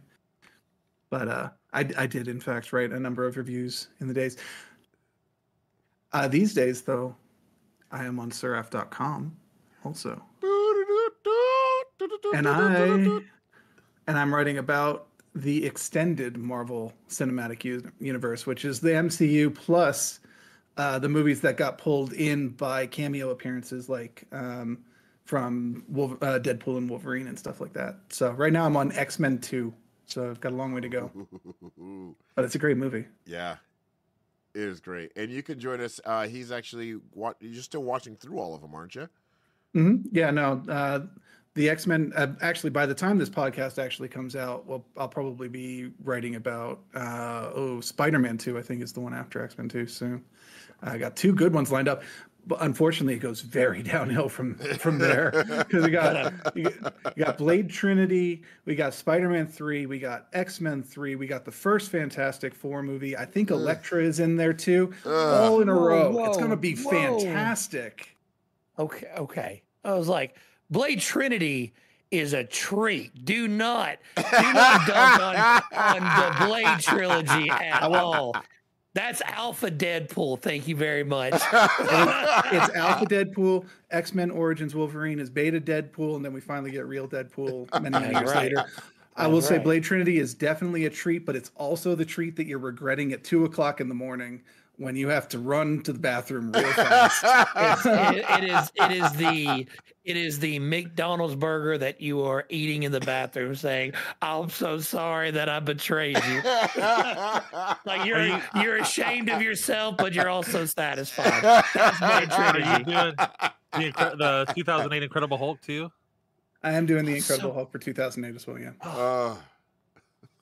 But I did, in fact, write a number of reviews in the days. These days, though, I am on Seraph.com also. And I'm writing about the extended Marvel Cinematic Universe, which is the MCU plus the movies that got pulled in by cameo appearances, like from Deadpool and Wolverine and stuff like that. So right now I'm on X-Men 2, so I've got a long way to go. But it's a great movie.
Yeah, it is great. And you can join us. He's actually you're still watching through all of them, aren't you?
Mm-hmm. Yeah, no. The X-Men, actually, by the time this podcast actually comes out, well, I'll probably be writing about, Spider-Man 2, I think is the one after X-Men 2. So I got 2 good ones lined up. But unfortunately, it goes very downhill from there. Because you got Blade Trinity, we got Spider-Man 3, we got X-Men 3, we got the first Fantastic Four movie. I think Elektra is in there too. All in a row. It's going to be fantastic.
Okay. I was like, Blade Trinity is a treat. Do not dunk on the Blade trilogy at all. That's Alpha Deadpool. Thank you very much.
It's Alpha Deadpool. X-Men Origins Wolverine is Beta Deadpool, and then we finally get real Deadpool many years later. I will say Blade Trinity is definitely a treat, but it's also the treat that you're regretting at 2:00 in the morning when you have to run to the bathroom real fast.
It is the McDonald's burger that you are eating in the bathroom, saying, "I'm so sorry that I betrayed you." Like you're ashamed of yourself, but you're also satisfied. That's Blade Trinity.
Are you doing the 2008 Incredible Hulk too?
I am doing the Incredible Hulk for 2008 as well. Yeah,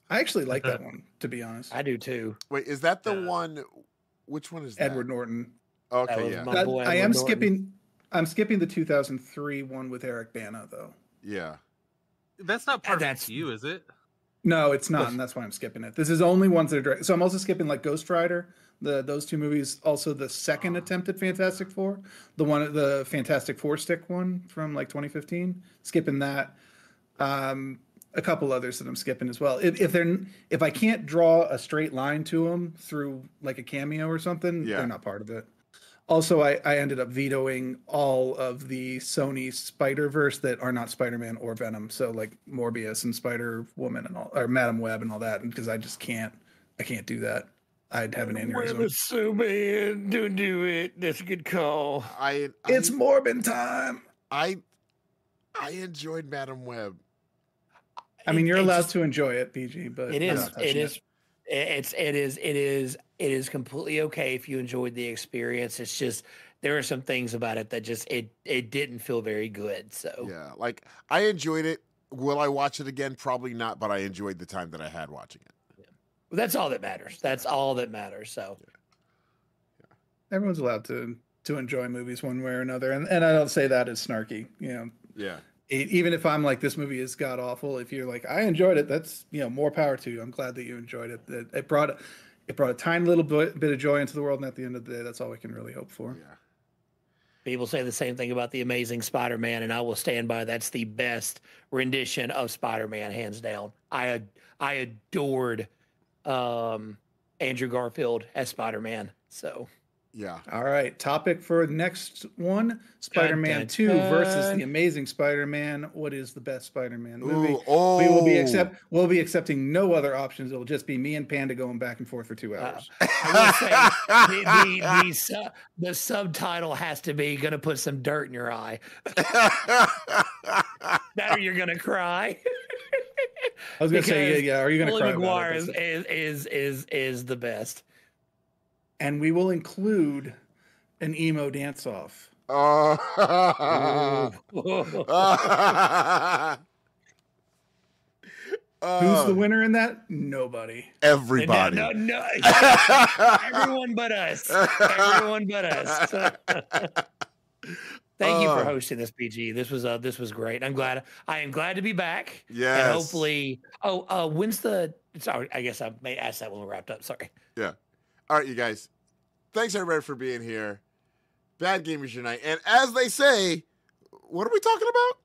I actually like that one, to be honest.
I do too.
Wait, is that the one? Which one is that?
Edward Norton.
Okay, yeah.
I am skipping. I'm skipping the 2003 one with Eric Bana, though.
Yeah.
That's not part of MCU, is it?
No, it's not, and that's why I'm skipping it. This is only ones that are direct. So I'm also skipping like Ghost Rider, those 2 movies. Also, the second attempt at Fantastic Four, the Fantastic Four stick one from like 2015. Skipping that. A couple others that I'm skipping as well. If I can't draw a straight line to them through like a cameo or something, they're not part of it. Also, I ended up vetoing all of the Sony Spider-Verse that are not Spider-Man or Venom. So like Morbius and Spider-Woman and all, or Madam Web and all that, because I just can't. I can't do that. I'd have an aneurysm.
So man, don't do it. That's a good call.
It's Morbin time.
I enjoyed Madam Web.
I mean, you're allowed to enjoy it, PG, but
it is completely okay if you enjoyed the experience. It's just there are some things about it that just it didn't feel very good. So
yeah, like I enjoyed it. Will I watch it again? Probably not, but I enjoyed the time that I had watching it.
Yeah. Well, that's all that matters. That's all that matters. So
everyone's allowed to enjoy movies one way or another, and I don't say that as snarky. You know.
Yeah.
Even if I'm like, this movie is god awful, if you're like, I enjoyed it, that's, more power to you. I'm glad that you enjoyed it. It brought a tiny little bit of joy into the world, and at the end of the day, that's all we can really hope for.
Yeah.
People say the same thing about The Amazing Spider-Man, and I will stand by. That's the best rendition of Spider-Man, hands down. I adored Andrew Garfield as Spider-Man. So.
Yeah.
All right. Topic for next one: Spider-Man 2 versus The Amazing Spider-Man. What is the best Spider-Man movie? We'll be accepting no other options. It'll just be me and Panda going back and forth for 2 hours.
I will say the subtitle has to be "Gonna put some dirt in your eye." That or you're gonna cry.
I was gonna say, yeah. Are you gonna cry?
Maguire is the best.
And we will include an emo dance-off.
Who's
the winner in that? Nobody.
Everybody.
No. Everyone but us. Everyone but us. Thank you for hosting this, PG. This was great. I am glad to be back.
Yes.
And hopefully. When's the? Sorry, I guess I may ask that when we're wrapped up. Sorry.
Yeah. All right, you guys. Thanks, everybody, for being here. Bad Gamers Unite. And as they say, what are we talking about?